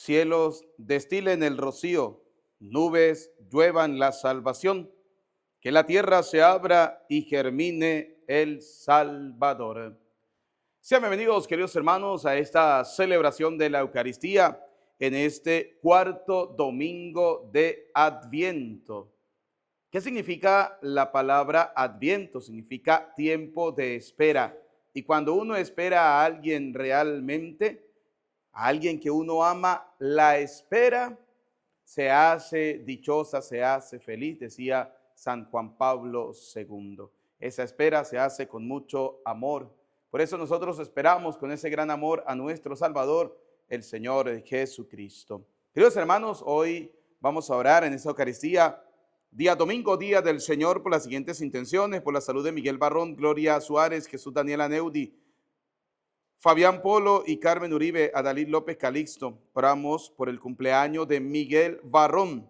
Cielos destilen el rocío, nubes lluevan la salvación, que la tierra se abra y germine el Salvador. Sean bienvenidos, queridos hermanos, a esta celebración de la Eucaristía en este cuarto domingo de Adviento. ¿Qué significa la palabra Adviento? Significa tiempo de espera. Y cuando uno espera a alguien realmente, a alguien que uno ama, la espera se hace dichosa, se hace feliz, decía San Juan Pablo II. Esa espera se hace con mucho amor. Por eso nosotros esperamos con ese gran amor a nuestro Salvador, el Señor Jesucristo. Queridos hermanos, hoy vamos a orar en esta Eucaristía, día domingo, día del Señor, por las siguientes intenciones: por la salud de Miguel Barrón, Gloria Suárez, Jesús Daniela Neudi, Fabián Polo y Carmen Uribe, Adalid López Calixto. Oramos por el cumpleaños de Miguel Barrón,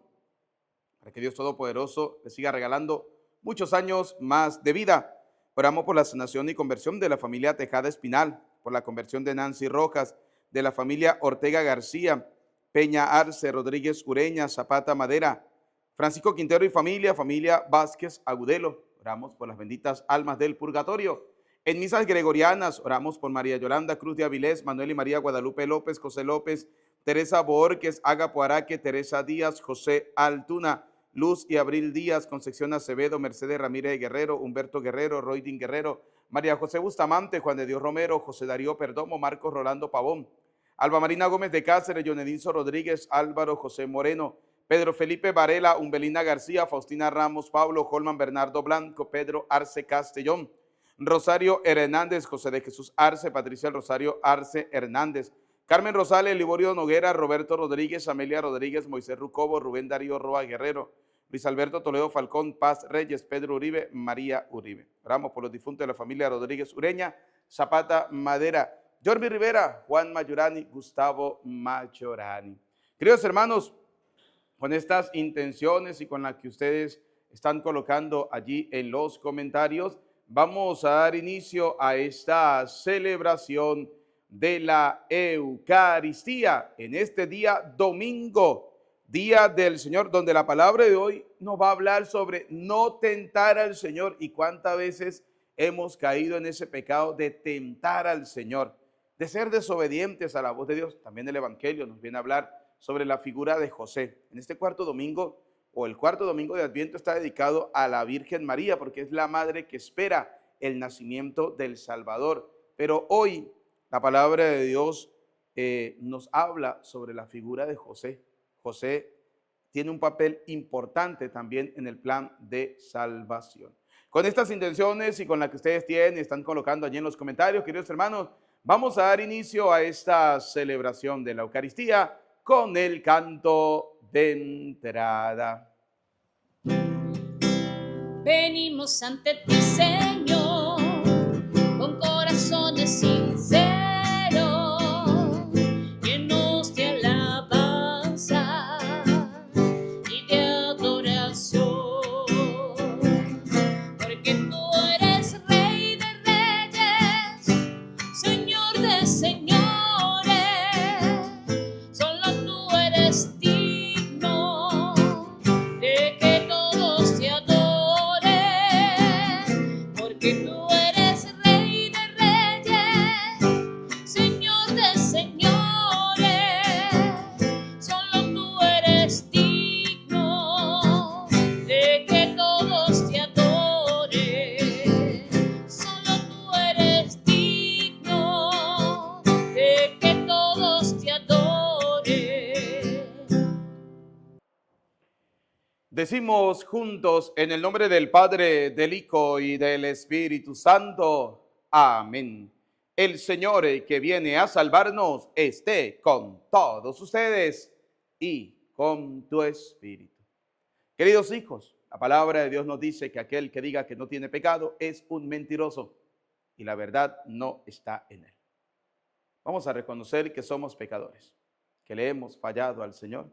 para que Dios Todopoderoso le siga regalando muchos años más de vida. Oramos por la sanación y conversión de la familia Tejada Espinal, por la conversión de Nancy Rojas, de la familia Ortega García, Peña Arce, Rodríguez Ureña, Zapata Madera, Francisco Quintero y familia, familia Vázquez Agudelo. Oramos por las benditas almas del purgatorio. En misas gregorianas oramos por María Yolanda Cruz de Avilés, Manuel y María Guadalupe López, José López, Teresa Borges, Agapo Araque, Teresa Díaz, José Altuna, Luz y Abril Díaz, Concepción Acevedo, Mercedes Ramírez Guerrero, Humberto Guerrero, Roydin Guerrero, María José Bustamante, Juan de Dios Romero, José Darío Perdomo, Marcos Rolando Pavón, Alba Marina Gómez de Cáceres, Yonedinzo Rodríguez, Álvaro José Moreno, Pedro Felipe Varela, Umbelina García, Faustina Ramos, Pablo Holman, Bernardo Blanco, Pedro Arce Castellón, Rosario Hernández, José de Jesús Arce, Patricia Rosario Arce Hernández, Carmen Rosales, Liborio Noguera, Roberto Rodríguez, Amelia Rodríguez, Moisés Rucobo, Rubén Darío Roa Guerrero, Luis Alberto Toledo Falcón, Paz Reyes, Pedro Uribe, María Uribe. Oramos por los difuntos de la familia Rodríguez Ureña, Zapata Madera, Jordi Rivera, Juan Mayorani, Gustavo Mayorani. Queridos hermanos, con estas intenciones y con las que ustedes están colocando allí en los comentarios, vamos a dar inicio a esta celebración de la Eucaristía en este día domingo, día del Señor, donde la palabra de hoy nos va a hablar sobre no tentar al Señor. Y cuántas veces hemos caído en ese pecado de tentar al Señor, de ser desobedientes a la voz de Dios. También el Evangelio nos viene a hablar sobre la figura de José. En este cuarto domingo, o el cuarto domingo de Adviento, está dedicado a la Virgen María, porque es la madre que espera el nacimiento del Salvador. Pero hoy la palabra de Dios nos habla sobre la figura de José. José tiene un papel importante también en el plan de salvación. Con estas intenciones y con la que ustedes tienen, están colocando allí en los comentarios, queridos hermanos, vamos a dar inicio a esta celebración de la Eucaristía con el canto de entrada. Venimos ante ti, Señor, con corazones sinceros, llenos de alabanza y de adoración, porque tú eres Rey de Reyes, Señor de señores, solo tú eres digno de que todos te adoren, porque tú eres Rey de Reyes, Señor de señores, solo tú eres digno de que todos te adoren, solo tú eres digno de que todos te adoren. Decimos juntos en el nombre del Padre, del Hijo y del Espíritu Santo. Amén. El Señor que viene a salvarnos esté con todos ustedes y con tu espíritu. Queridos hijos, la palabra de Dios nos dice que aquel que diga que no tiene pecado es un mentiroso y la verdad no está en él. Vamos a reconocer que somos pecadores, que le hemos fallado al Señor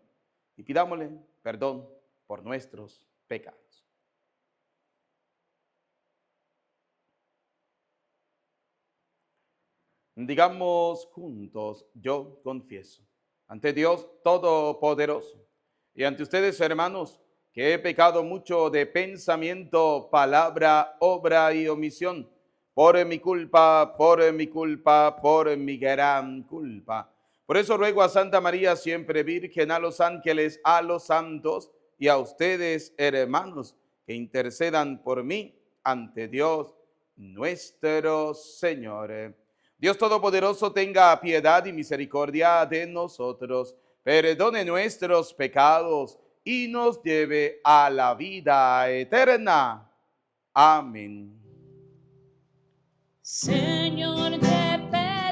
y pidámosle perdón por nuestros pecados. Digamos juntos: yo confieso ante Dios Todopoderoso y ante ustedes, hermanos, que he pecado mucho de pensamiento, palabra, obra y omisión, por mi culpa, por mi culpa, por mi gran culpa. Por eso ruego a Santa María, siempre Virgen, a los ángeles, a los santos y a ustedes, hermanos, que intercedan por mí ante Dios nuestro Señor. Dios Todopoderoso tenga piedad y misericordia de nosotros, perdone nuestros pecados y nos lleve a la vida eterna. Amén. Señor, te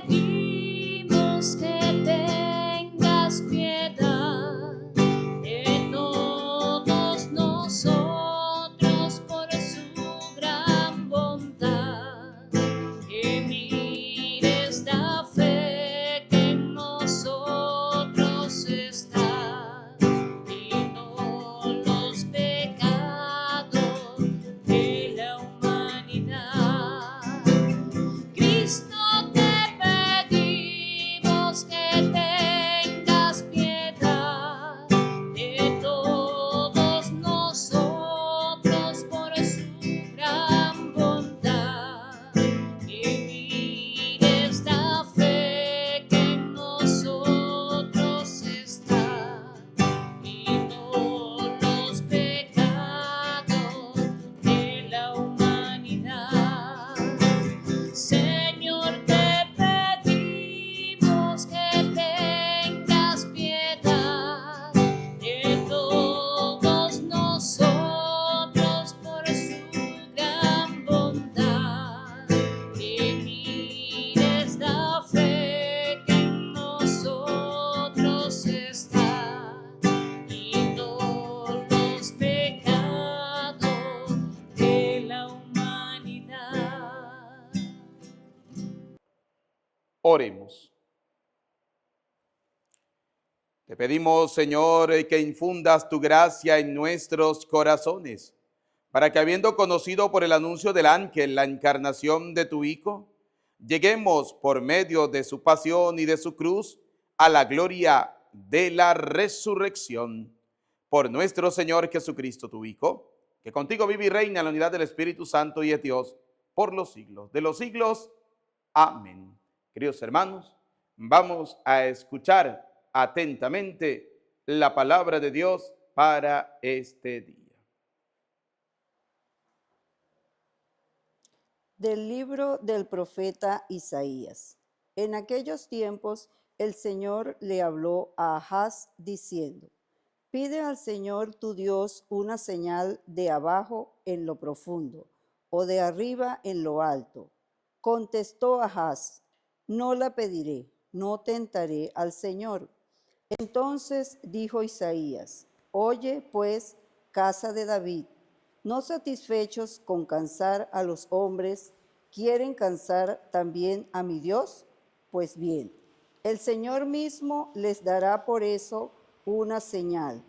pedimos que tengas piedad de todos nosotros por su gran bondad, que mires la fe que en nosotros está y no los pecados de la humanidad. Cristo, te pedimos que tengas piedad de todos nosotros por su gran bondad, que mires la fe que en nosotros está y no los pecados de la humanidad. Señor, te pedimos que tengas piedad de todos nosotros por su gran bondad, que mires la fe que en nosotros está y no los pecados de la humanidad. Oremos. Te pedimos, Señor, que infundas tu gracia en nuestros corazones, para que habiendo conocido por el anuncio del ángel la encarnación de tu Hijo, lleguemos por medio de su pasión y de su cruz a la gloria de la resurrección. Por nuestro Señor Jesucristo, tu Hijo, que contigo vive y reina en la unidad del Espíritu Santo y es Dios por los siglos de los siglos. Amén. Queridos hermanos, vamos a escuchar atentamente la palabra de Dios para este día. Del libro del profeta Isaías. En aquellos tiempos el Señor le habló a Ahaz diciendo: pide al Señor tu Dios una señal de abajo en lo profundo o de arriba en lo alto. Contestó Ahaz: no la pediré, no tentaré al Señor. Entonces dijo Isaías: oye pues, casa de David, ¿no satisfechos con cansar a los hombres, quieren cansar también a mi Dios? Pues bien, el Señor mismo les dará por eso una señal.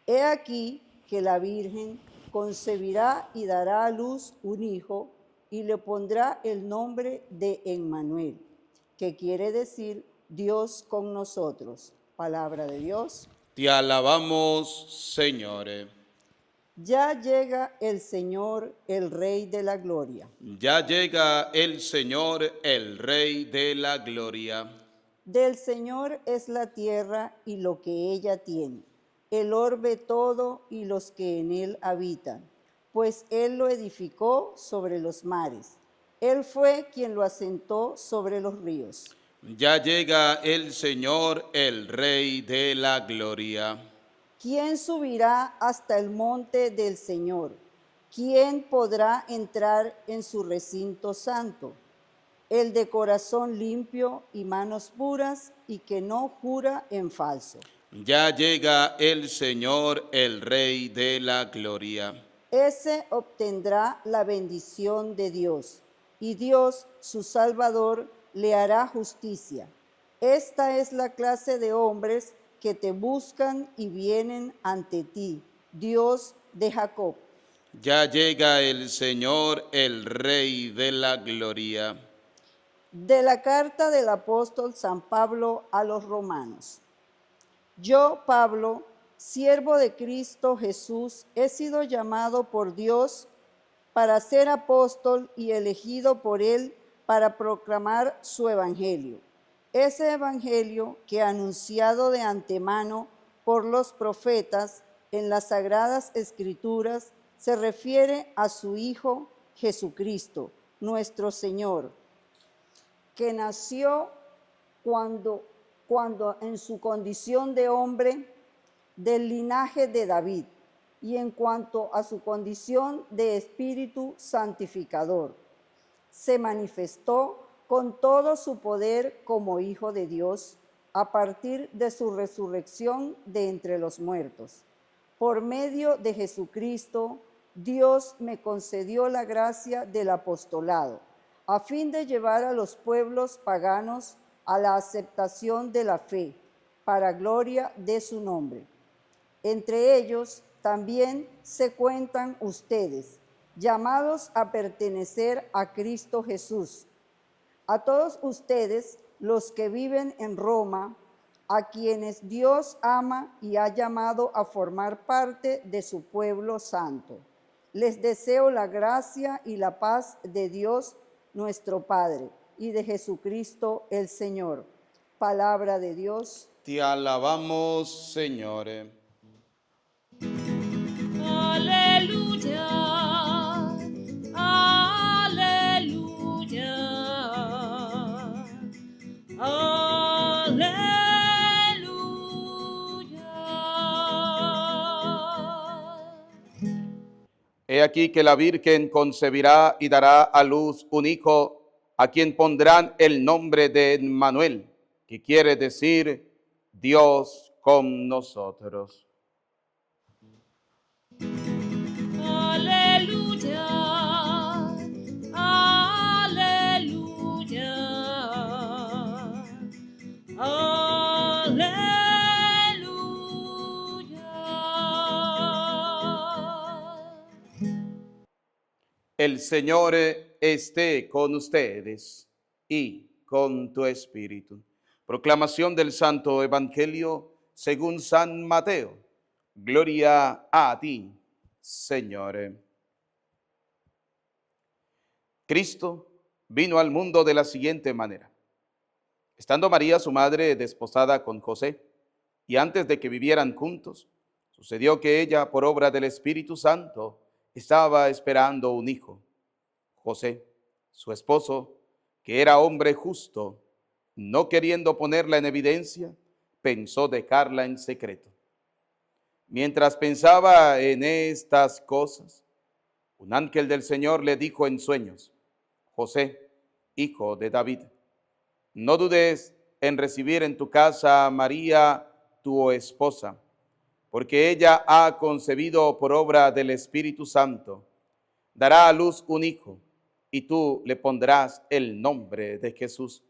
He aquí que la Virgen concebirá y dará a luz un hijo y le pondrá el nombre de Emmanuel, que quiere decir Dios con nosotros. Palabra de Dios. Te alabamos, Señor. Ya llega el Señor, el Rey de la Gloria. Ya llega el Señor, el Rey de la Gloria. Del Señor es la tierra y lo que ella tiene, el orbe todo y los que en él habitan, pues Él lo edificó sobre los mares. Él fue quien lo asentó sobre los ríos. Ya llega el Señor, el Rey de la Gloria. ¿Quién subirá hasta el monte del Señor? ¿Quién podrá entrar en su recinto santo? El de corazón limpio y manos puras y que no jura en falso. Ya llega el Señor, el Rey de la Gloria. Ese obtendrá la bendición de Dios, y Dios, su Salvador, le hará justicia. Esta es la clase de hombres que te buscan y vienen ante ti, Dios de Jacob. Ya llega el Señor, el Rey de la Gloria. De la carta del apóstol San Pablo a los romanos. Yo, Pablo, siervo de Cristo Jesús, he sido llamado por Dios para ser apóstol y elegido por Él para proclamar su evangelio. Ese evangelio que anunciado de antemano por los profetas en las sagradas escrituras se refiere a su Hijo Jesucristo, nuestro Señor, que nació cuando en su condición de hombre del linaje de David y en cuanto a su condición de espíritu santificador, se manifestó con todo su poder como Hijo de Dios a partir de su resurrección de entre los muertos. Por medio de Jesucristo, Dios me concedió la gracia del apostolado, a fin de llevar a los pueblos paganos a la aceptación de la fe, para gloria de su nombre. Entre ellos también se cuentan ustedes, llamados a pertenecer a Cristo Jesús. A todos ustedes, los que viven en Roma, a quienes Dios ama y ha llamado a formar parte de su pueblo santo, les deseo la gracia y la paz de Dios nuestro Padre y de Jesucristo el Señor. Palabra de Dios. Te alabamos, Señor. Aleluya, aleluya, aleluya. He aquí que la Virgen concebirá y dará a luz un hijo, a quien pondrán el nombre de Emmanuel, que quiere decir Dios con nosotros. Aleluya, aleluya, aleluya. El Señor esté con ustedes y con tu espíritu. Proclamación del Santo Evangelio según San Mateo. Gloria a ti, Señor. Cristo vino al mundo de la siguiente manera. Estando María, su madre, desposada con José, y antes de que vivieran juntos, sucedió que ella, por obra del Espíritu Santo, estaba esperando un hijo. José, su esposo, que era hombre justo, no queriendo ponerla en evidencia, pensó dejarla en secreto. Mientras pensaba en estas cosas, un ángel del Señor le dijo en sueños: José, hijo de David, no dudes en recibir en tu casa a María, tu esposa, porque ella ha concebido por obra del Espíritu Santo. Dará a luz un hijo, y tú le pondrás el nombre de Jesús,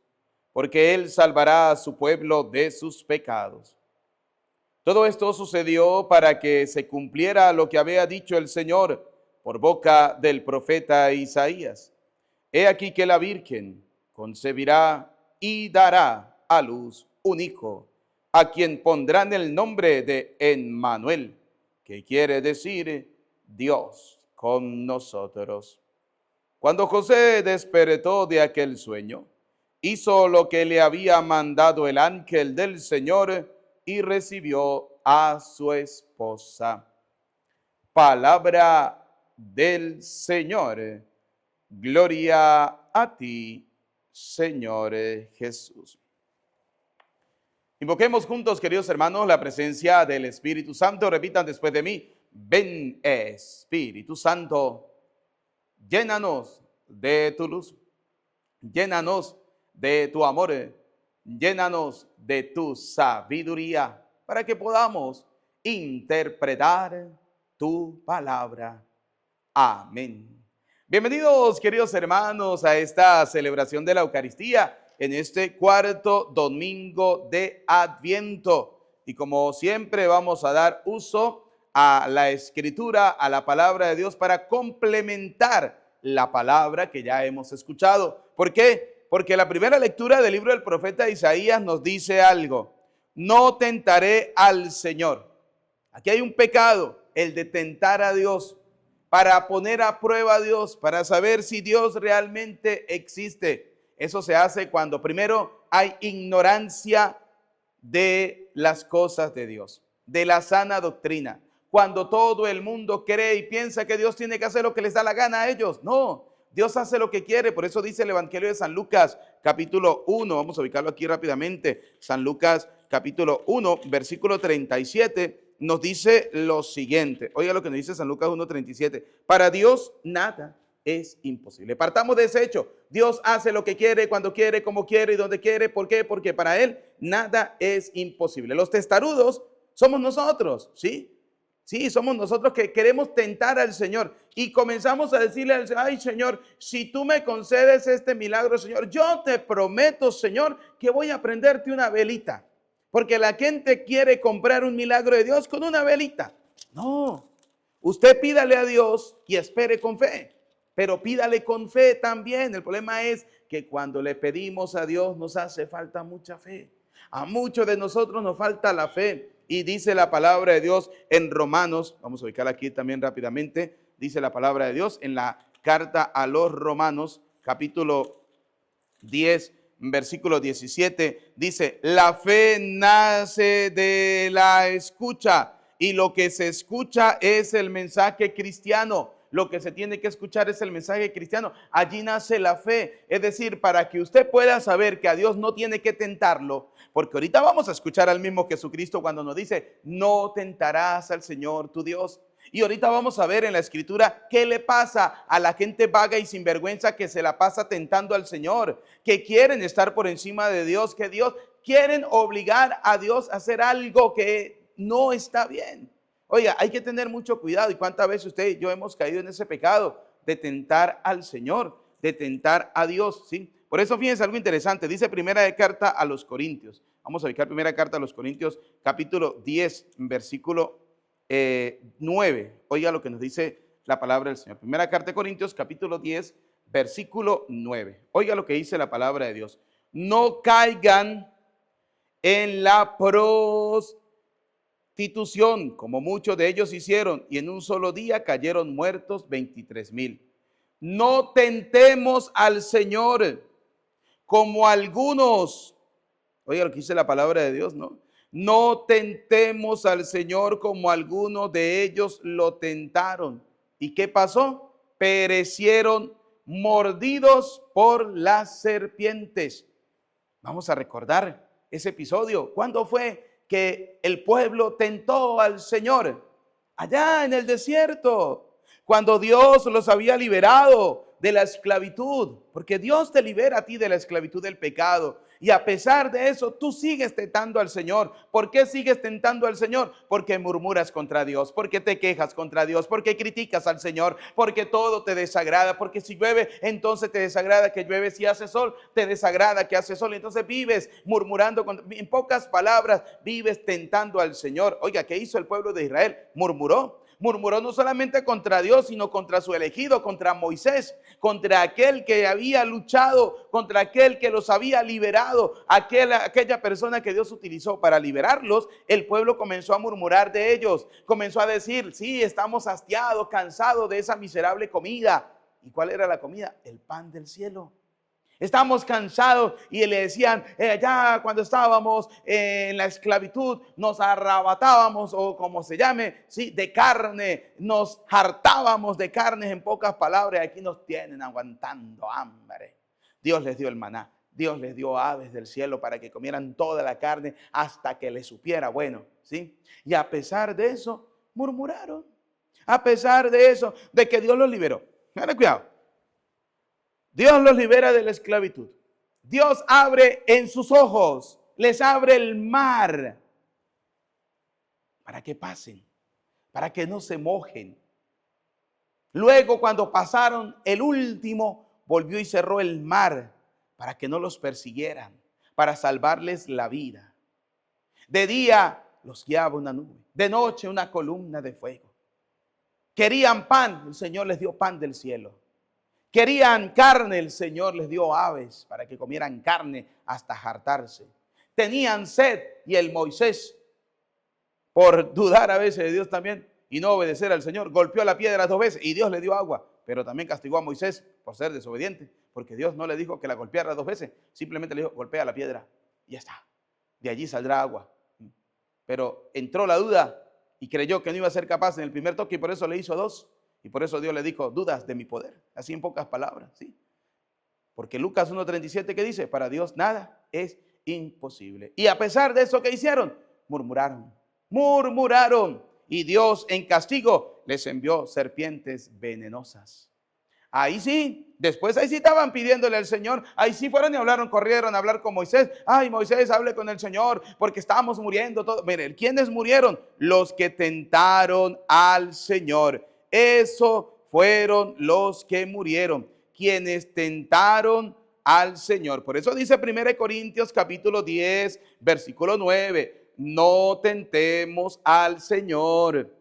porque él salvará a su pueblo de sus pecados. Todo esto sucedió para que se cumpliera lo que había dicho el Señor por boca del profeta Isaías. He aquí que la Virgen concebirá y dará a luz un hijo, a quien pondrán el nombre de Emmanuel, que quiere decir Dios con nosotros. Cuando José despertó de aquel sueño, hizo lo que le había mandado el ángel del Señor y recibió a su esposa. Palabra del Señor. Gloria a ti, Señor Jesús. Invoquemos juntos, queridos hermanos, la presencia del Espíritu Santo. Repitan después de mí: ven, Espíritu Santo, llénanos de tu luz, llénanos de tu amor, llénanos de tu sabiduría, para que podamos interpretar tu palabra. Amén. Bienvenidos, queridos hermanos, a esta celebración de la Eucaristía en este cuarto domingo de Adviento. Y como siempre vamos a dar uso a la Escritura, a la palabra de Dios, para complementar la palabra que ya hemos escuchado. ¿Por qué? Porque la primera lectura del libro del profeta Isaías nos dice algo. no tentaré al Señor. Aquí hay un pecado, el de tentar a Dios, para poner a prueba a Dios, para saber si Dios realmente existe. Eso se hace cuando primero hay ignorancia de las cosas de Dios, de la sana doctrina. Cuando todo el mundo cree y piensa que Dios tiene que hacer lo que les da la gana a ellos. No, Dios hace lo que quiere. Por eso dice el Evangelio de San Lucas, capítulo 1. Vamos a ubicarlo aquí rápidamente. San Lucas, capítulo 1, versículo 37. Nos dice lo siguiente. Oiga lo que nos dice San Lucas 1:37. Para Dios nada es imposible. Partamos de ese hecho. Dios hace lo que quiere, cuando quiere, como quiere y donde quiere. ¿Por qué? Porque para Él nada es imposible. Los testarudos somos nosotros, ¿sí? Sí, somos nosotros que queremos tentar al Señor y comenzamos a decirle al Señor: ay, Señor, si tú me concedes este milagro, Señor, yo te prometo, Señor, que voy a prenderte una velita. Porque la gente quiere comprar un milagro de Dios con una velita. No, usted pídale a Dios y espere con fe, pero pídale con fe también. El problema es que cuando le pedimos a Dios nos hace falta mucha fe. A muchos de nosotros nos falta la fe. Y dice la palabra de Dios en Romanos, vamos a ubicar aquí también rápidamente, dice la palabra de Dios en la carta a los Romanos, capítulo 10, versículo 17, dice: la fe nace de la escucha y lo que se escucha es el mensaje cristiano. Lo que se tiene que escuchar es el mensaje cristiano. Allí nace la fe. Es decir, para que usted pueda saber que a Dios no tiene que tentarlo, porque ahorita vamos a escuchar al mismo Jesucristo cuando nos dice: no tentarás al Señor tu Dios. Y ahorita vamos a ver en la escritura qué le pasa a la gente vaga y sinvergüenza que se la pasa tentando al Señor, que quieren estar por encima de Dios, que quieren obligar a Dios a hacer algo que no está bien. Oiga, hay que tener mucho cuidado. ¿Y cuántas veces usted y yo hemos caído en ese pecado de tentar al Señor, de tentar a Dios? ¿Sí? Por eso fíjense algo interesante. Dice primera de carta a los Corintios. Vamos a ubicar primera carta a los Corintios, capítulo 10, versículo 9. Oiga lo que nos dice la palabra del Señor. Primera carta de Corintios, capítulo 10, versículo 9. Oiga lo que dice la palabra de Dios. No caigan en la prostitución, como muchos de ellos hicieron, y en un solo día cayeron muertos 23,000. No tentemos al Señor como algunos. Oiga lo que dice la palabra de Dios, ¿no? No tentemos al Señor como algunos de ellos lo tentaron. ¿Y qué pasó? Perecieron mordidos por las serpientes. Vamos a recordar ese episodio. ¿Cuándo fue que el pueblo tentó al Señor? Allá en el desierto, cuando Dios los había liberado de la esclavitud, porque Dios te libera a ti de la esclavitud del pecado. Y a pesar de eso, tú sigues tentando al Señor. ¿Por qué sigues tentando al Señor? Porque murmuras contra Dios, porque te quejas contra Dios, porque criticas al Señor, porque todo te desagrada, porque si llueve, entonces te desagrada que llueve, si hace sol, te desagrada que hace sol, entonces vives murmurando, en pocas palabras, vives tentando al Señor. Oiga, ¿qué hizo el pueblo de Israel? Murmuró. Murmuró no solamente contra Dios, sino contra su elegido, contra Moisés, contra aquel que había luchado, contra aquel que los había liberado, aquella persona que Dios utilizó para liberarlos. El pueblo comenzó a murmurar de ellos, comenzó a decir: sí, estamos hastiados, cansados de esa miserable comida. ¿Y cuál era la comida? El pan del cielo. Estamos cansados, y le decían, ya cuando estábamos en la esclavitud nos arrebatábamos, o como se llame, ¿sí?, de carne, nos hartábamos de carne, en pocas palabras. Aquí nos tienen aguantando hambre. Dios les dio el maná, Dios les dio aves del cielo para que comieran toda la carne hasta que les supiera bueno, ¿sí? Y a pesar de eso, murmuraron. A pesar de eso, de que Dios los liberó. Tengan cuidado. Dios los libera de la esclavitud. Dios abre en sus ojos, les abre el mar para que pasen, para que no se mojen. Luego, cuando pasaron el último, volvió y cerró el mar para que no los persiguieran, para salvarles la vida. De día los guiaba una nube, de noche una columna de fuego. Querían pan, el Señor les dio pan del cielo. Querían carne, el Señor les dio aves para que comieran carne hasta hartarse. tenían sed y el Moisés, por dudar a veces de Dios también y no obedecer al Señor, golpeó la piedra 2 veces y Dios le dio agua, pero también castigó a Moisés por ser desobediente, porque Dios no le dijo que la golpeara 2 veces, simplemente le dijo, golpea la piedra y ya está, de allí saldrá agua. Pero entró la duda y creyó que no iba a ser capaz en el primer toque y por eso le hizo 2, y por eso Dios le dijo, dudas de mi poder, así en pocas palabras, ¿sí? Porque Lucas 1:37, ¿qué dice? Para Dios nada es imposible. Y a pesar de eso, ¿qué hicieron? Murmuraron. Y Dios en castigo les envió serpientes venenosas. Ahí sí, después ahí sí estaban pidiéndole al Señor, ahí sí fueron y hablaron, corrieron a hablar con Moisés. Ay, Moisés, hable con el Señor porque estamos muriendo todos. Miren, ¿quiénes murieron? Los que tentaron al Señor. Eso fueron los que murieron, quienes tentaron al Señor. Por eso dice 1 Corintios capítulo 10, versículo 9, no tentemos al Señor.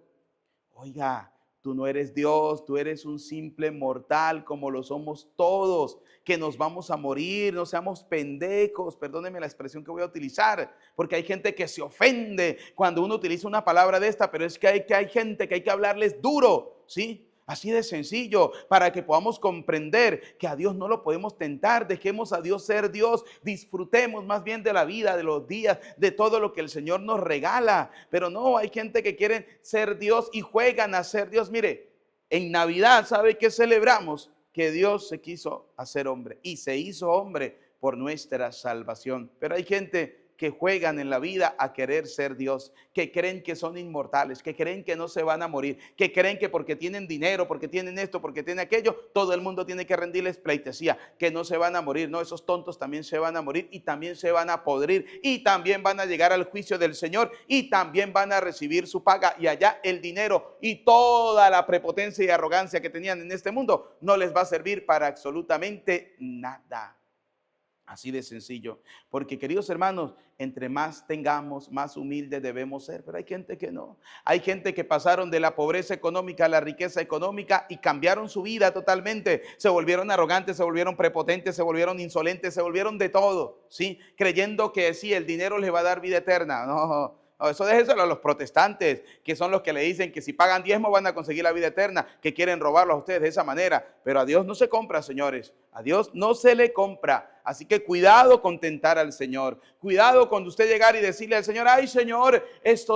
Oiga, tú no eres Dios, tú eres un simple mortal como lo somos todos, que nos vamos a morir, no seamos pendejos, perdónenme la expresión que voy a utilizar, porque hay gente que se ofende cuando uno utiliza una palabra de esta, pero es que hay gente que hay que hablarles duro, ¿sí? Así de sencillo, para que podamos comprender que a Dios no lo podemos tentar. Dejemos a Dios ser Dios, disfrutemos más bien de la vida, de los días, de todo lo que el Señor nos regala. Pero no, hay gente que quiere ser Dios y juegan a ser Dios. Mire, en Navidad, ¿sabe qué celebramos? Que Dios se quiso hacer hombre y se hizo hombre por nuestra salvación. Pero hay gente que juegan en la vida a querer ser Dios, que creen que son inmortales, que creen que no se van a morir, que creen que porque tienen dinero, porque tienen esto, porque tienen aquello, todo el mundo tiene que rendirles pleitesía, que no se van a morir. No, esos tontos también se van a morir y también se van a podrir y también van a llegar al juicio del Señor y también van a recibir su paga, y allá el dinero y toda la prepotencia y arrogancia que tenían en este mundo no les va a servir para absolutamente nada. Así de sencillo, porque queridos hermanos, entre más tengamos, más humildes debemos ser, pero hay gente que no. Hay gente que pasaron de la pobreza económica a la riqueza económica y cambiaron su vida totalmente. Se volvieron arrogantes, se volvieron prepotentes, se volvieron insolentes, se volvieron de todo, ¿sí? Creyendo que sí, el dinero les va a dar vida eterna. No, eso déjeselo a los protestantes, que son los que le dicen que si pagan diezmo van a conseguir la vida eterna, que quieren robarlo a ustedes de esa manera. Pero a Dios no se compra, señores. A Dios no se le compra. Así que cuidado con tentar al Señor. Cuidado cuando usted llegar y decirle al Señor, ay Señor,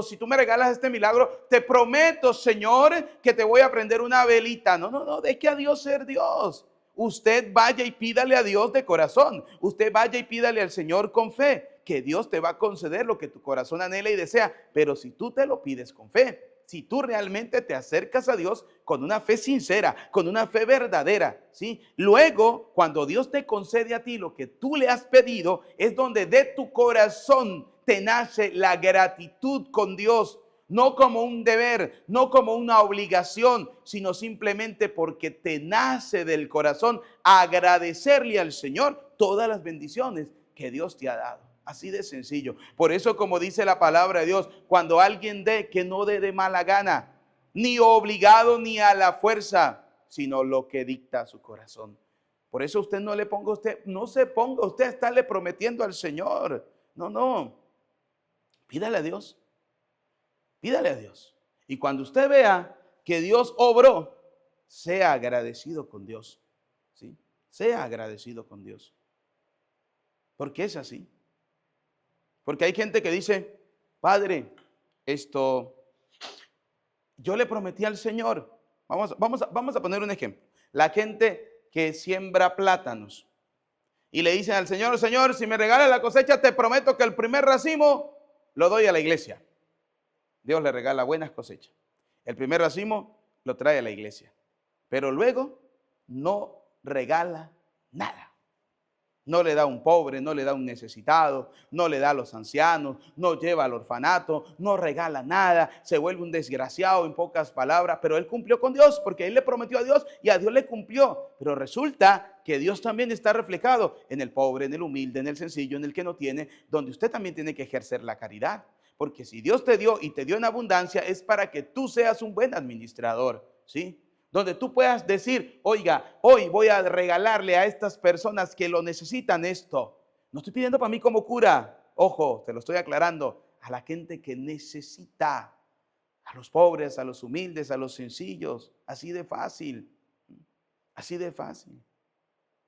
si tú me regalas este milagro, te prometo, Señor, que te voy a prender una velita. No, deje a Dios ser Dios. Usted vaya y pídale a Dios de corazón. Usted vaya y pídale al Señor con fe, que Dios te va a conceder lo que tu corazón anhela y desea. Pero si tú te lo pides con fe, si tú realmente te acercas a Dios con una fe sincera, con una fe verdadera, ¿sí? Luego, cuando Dios te concede a ti lo que tú le has pedido, es donde de tu corazón te nace la gratitud con Dios. No como un deber, no como una obligación, sino simplemente porque te nace del corazón agradecerle al Señor todas las bendiciones que Dios te ha dado. Así de sencillo. Por eso, como dice la palabra de Dios, cuando alguien dé, que no dé de mala gana, ni obligado ni a la fuerza, sino lo que dicta su corazón. Por eso usted no le ponga no se ponga usted a estarle prometiendo al Señor. No. Pídale a Dios. Pídale a Dios. Y cuando usted vea que Dios obró, sea agradecido con Dios. ¿Sí? Sea agradecido con Dios. Porque es así. Porque hay gente que dice, Padre, yo le prometí al Señor. Vamos a poner un ejemplo. La gente que siembra plátanos y le dicen al Señor, Señor, si me regalas la cosecha, te prometo que el primer racimo lo doy a la iglesia. Dios le regala buenas cosechas. El primer racimo lo trae a la iglesia. Pero luego no regala nada. No le da a un pobre, no le da a un necesitado, no le da a los ancianos, no lleva al orfanato, no regala nada, se vuelve un desgraciado en pocas palabras, pero él cumplió con Dios porque él le prometió a Dios y a Dios le cumplió. Pero resulta que Dios también está reflejado en el pobre, en el humilde, en el sencillo, en el que no tiene, donde usted también tiene que ejercer la caridad. Porque si Dios te dio y te dio en abundancia es para que tú seas un buen administrador, ¿sí? Donde tú puedas decir, oiga, hoy voy a regalarle a estas personas que lo necesitan esto. No estoy pidiendo para mí como cura, ojo, te lo estoy aclarando, a la gente que necesita, a los pobres, a los humildes, a los sencillos, así de fácil, así de fácil.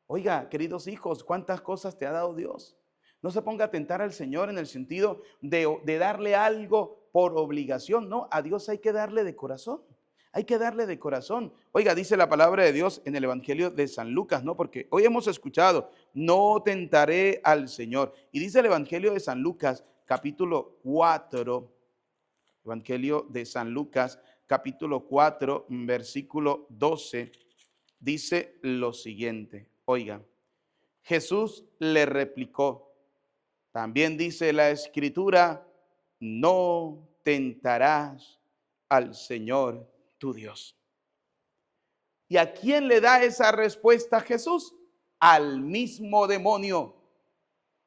Oiga, queridos hijos, ¿cuántas cosas te ha dado Dios? No se ponga a tentar al Señor en el sentido de darle algo por obligación. No, a Dios hay que darle de corazón. Hay que darle de corazón. Oiga, dice la palabra de Dios en el Evangelio de San Lucas, ¿no? Porque hoy hemos escuchado, no tentaré al Señor. Y dice el Evangelio de San Lucas, capítulo 4, Evangelio de San Lucas, capítulo 4, versículo 12, dice lo siguiente. Oiga, Jesús le replicó, también dice la Escritura, no tentarás al Señor tu Dios. ¿Y a quién le da esa respuesta Jesús? Al mismo demonio.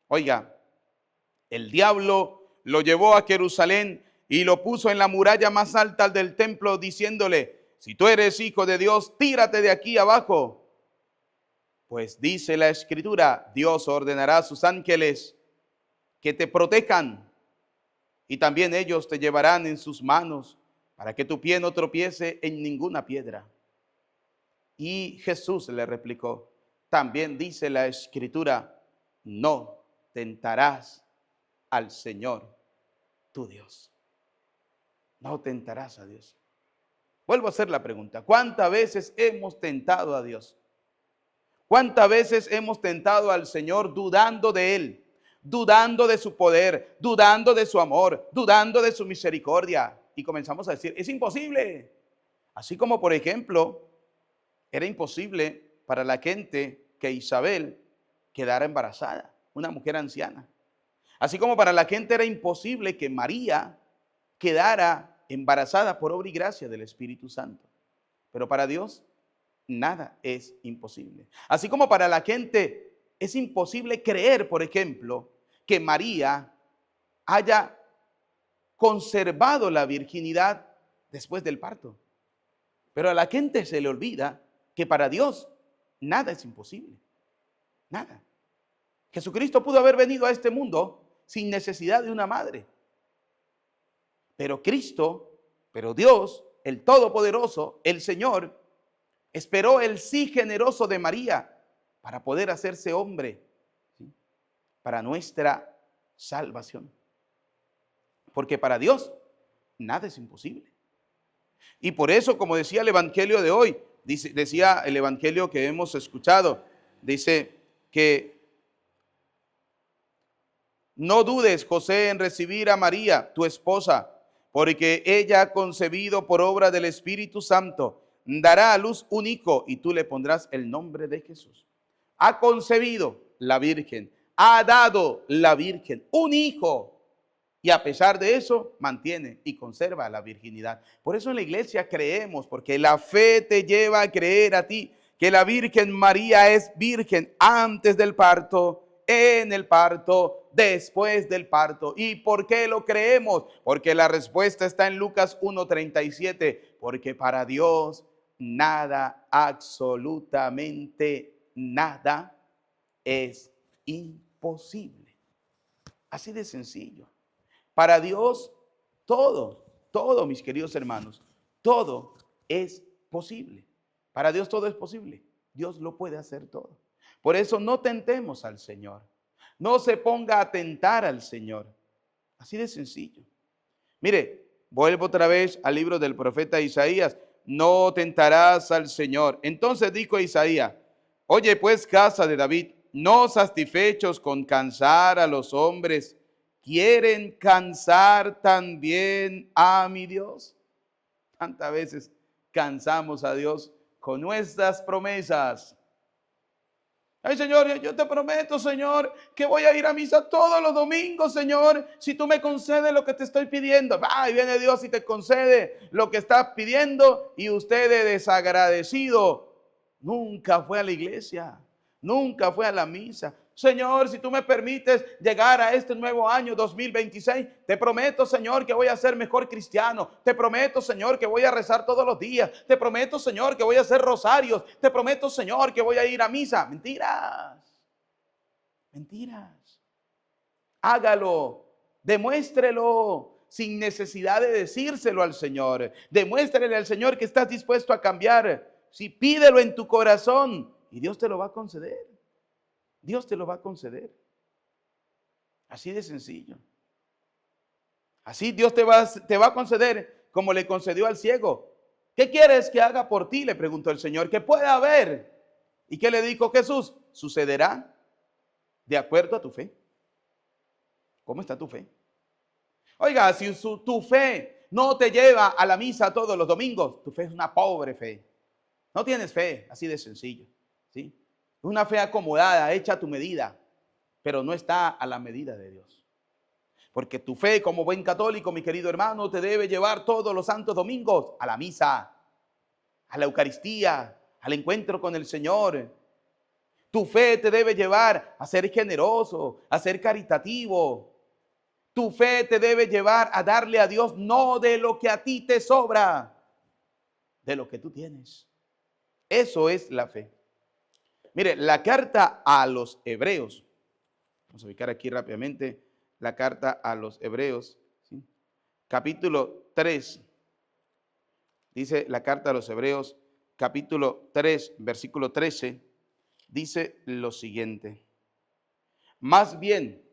Oiga, el diablo lo llevó a Jerusalén y lo puso en la muralla más alta del templo, diciéndole, si tú eres hijo de Dios, tírate de aquí abajo. Pues dice la Escritura, Dios ordenará a sus ángeles que te protejan y también ellos te llevarán en sus manos para que tu pie no tropiece en ninguna piedra. Y Jesús le replicó, también dice la Escritura, no tentarás al Señor tu Dios. No tentarás a Dios. Vuelvo a hacer la pregunta, ¿cuántas veces hemos tentado a Dios? ¿Cuántas veces hemos tentado al Señor dudando de Él, dudando de su poder, dudando de su amor, dudando de su misericordia? Y comenzamos a decir, es imposible. Así como, por ejemplo, era imposible para la gente que Isabel quedara embarazada, una mujer anciana. Así como para la gente era imposible que María quedara embarazada por obra y gracia del Espíritu Santo. Pero para Dios nada es imposible. Así como para la gente es imposible creer, por ejemplo, que María haya conservado la virginidad después del parto. Pero a la gente se le olvida que para Dios nada es imposible. Nada. Jesucristo pudo haber venido a este mundo sin necesidad de una madre. Pero Dios, el Todopoderoso, el Señor, esperó el sí generoso de María para poder hacerse hombre, ¿sí?, para nuestra salvación. Porque para Dios nada es imposible. Y por eso, como decía el Evangelio de hoy, decía el Evangelio que hemos escuchado, dice que no dudes, José, en recibir a María, tu esposa, porque ella ha concebido por obra del Espíritu Santo. Dará a luz un hijo y tú le pondrás el nombre de Jesús. Ha concebido la Virgen, ha dado la Virgen un hijo y a pesar de eso mantiene y conserva la virginidad. Por eso en la iglesia creemos, porque la fe te lleva a creer a ti que la Virgen María es virgen antes del parto, en el parto, después del parto. ¿Y por qué lo creemos? Porque la respuesta está en Lucas 1:37, porque para Dios nada, absolutamente nada es imposible. Así de sencillo. Para Dios todo, mis queridos hermanos, todo es posible. Para Dios todo es posible. Dios lo puede hacer todo. Por eso no tentemos al Señor. No se ponga a tentar al Señor. Así de sencillo. Mire, vuelvo otra vez al libro del profeta Isaías. No tentarás al Señor. Entonces dijo Isaías, oye pues, casa de David, no satisfechos con cansar a los hombres, ¿quieren cansar también a mi Dios? Tantas veces cansamos a Dios con nuestras promesas. Ay, Señor, yo te prometo, Señor, que voy a ir a misa todos los domingos, Señor, si tú me concedes lo que te estoy pidiendo. Ay, viene Dios y te concede lo que estás pidiendo y usted de desagradecido nunca fue a la iglesia, nunca fue a la misa. Señor, si tú me permites llegar a este nuevo año 2026, te prometo, Señor, que voy a ser mejor cristiano. Te prometo, Señor, que voy a rezar todos los días. Te prometo, Señor, que voy a hacer rosarios. Te prometo, Señor, que voy a ir a misa. Mentiras. Mentiras. Hágalo, demuéstrelo sin necesidad de decírselo al Señor. Demuéstrele al Señor que estás dispuesto a cambiar. Si pídelo en tu corazón y Dios te lo va a conceder. Dios te lo va a conceder. Así de sencillo. Así Dios te va a conceder como le concedió al ciego. ¿Qué quieres que haga por ti?, le preguntó el Señor. ¿Qué pueda haber? ¿Y qué le dijo Jesús? Sucederá de acuerdo a tu fe. ¿Cómo está tu fe? Oiga, si tu fe no te lleva a la misa todos los domingos, tu fe es una pobre fe. No tienes fe, así de sencillo, ¿sí? Una fe acomodada, hecha a tu medida, pero no está a la medida de Dios. Porque tu fe como buen católico, mi querido hermano, te debe llevar todos los santos domingos a la misa, a la Eucaristía, al encuentro con el Señor. Tu fe te debe llevar a ser generoso, a ser caritativo. Tu fe te debe llevar a darle a Dios no de lo que a ti te sobra, de lo que tú tienes. Eso es la fe. Mire, la carta a los Hebreos, vamos a ubicar aquí rápidamente la carta a los Hebreos, ¿sí? Capítulo 3, dice la carta a los Hebreos, capítulo 3, versículo 13, dice lo siguiente: más bien,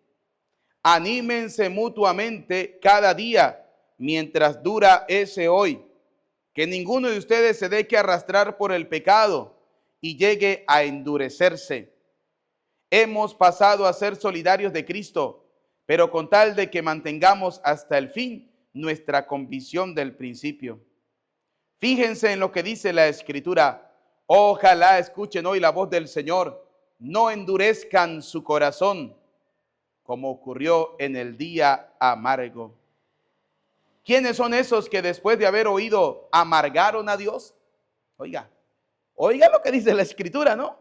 anímense mutuamente cada día mientras dura ese hoy, que ninguno de ustedes se deje arrastrar por el pecado y llegue a endurecerse. Hemos pasado a ser solidarios de Cristo, pero con tal de que mantengamos hasta el fin nuestra convicción del principio. Fíjense en lo que dice la Escritura: ojalá escuchen hoy la voz del Señor, no endurezcan su corazón, como ocurrió en el día amargo. ¿Quiénes son esos que después de haber oído amargaron a Dios? Oiga lo que dice la Escritura, ¿no?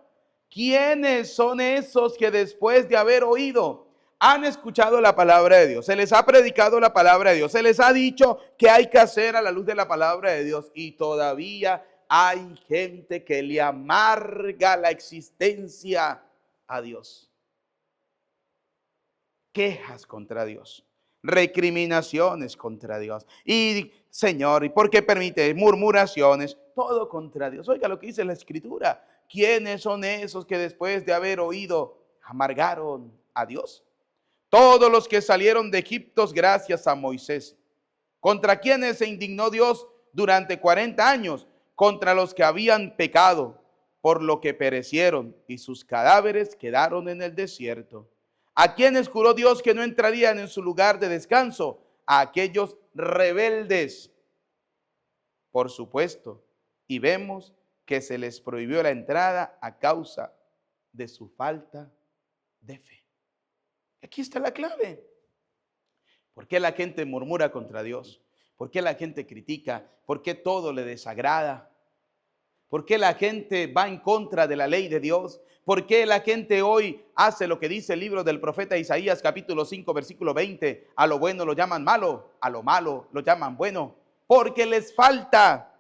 ¿Quiénes son esos que después de haber oído han escuchado la palabra de Dios? Se les ha predicado la palabra de Dios, se les ha dicho qué hay que hacer a la luz de la palabra de Dios, y todavía hay gente que le amarga la existencia a Dios. Quejas contra Dios, recriminaciones contra Dios. Y Señor, ¿y por qué permite murmuraciones? Todo contra Dios. Oiga lo que dice la Escritura. ¿Quiénes son esos que después de haber oído amargaron a Dios? Todos los que salieron de Egipto gracias a Moisés. ¿Contra quienes se indignó Dios durante 40 años? Contra los que habían pecado, por lo que perecieron, y sus cadáveres quedaron en el desierto. ¿A quienes juró Dios que no entrarían en su lugar de descanso? A aquellos rebeldes, por supuesto. Y vemos que se les prohibió la entrada a causa de su falta de fe. Aquí está la clave. ¿Por qué la gente murmura contra Dios? ¿Por qué la gente critica? ¿Por qué todo le desagrada? ¿Por qué la gente va en contra de la ley de Dios? ¿Por qué la gente hoy hace lo que dice el libro del profeta Isaías, capítulo 5, versículo 20? A lo bueno lo llaman malo, a lo malo lo llaman bueno, porque les falta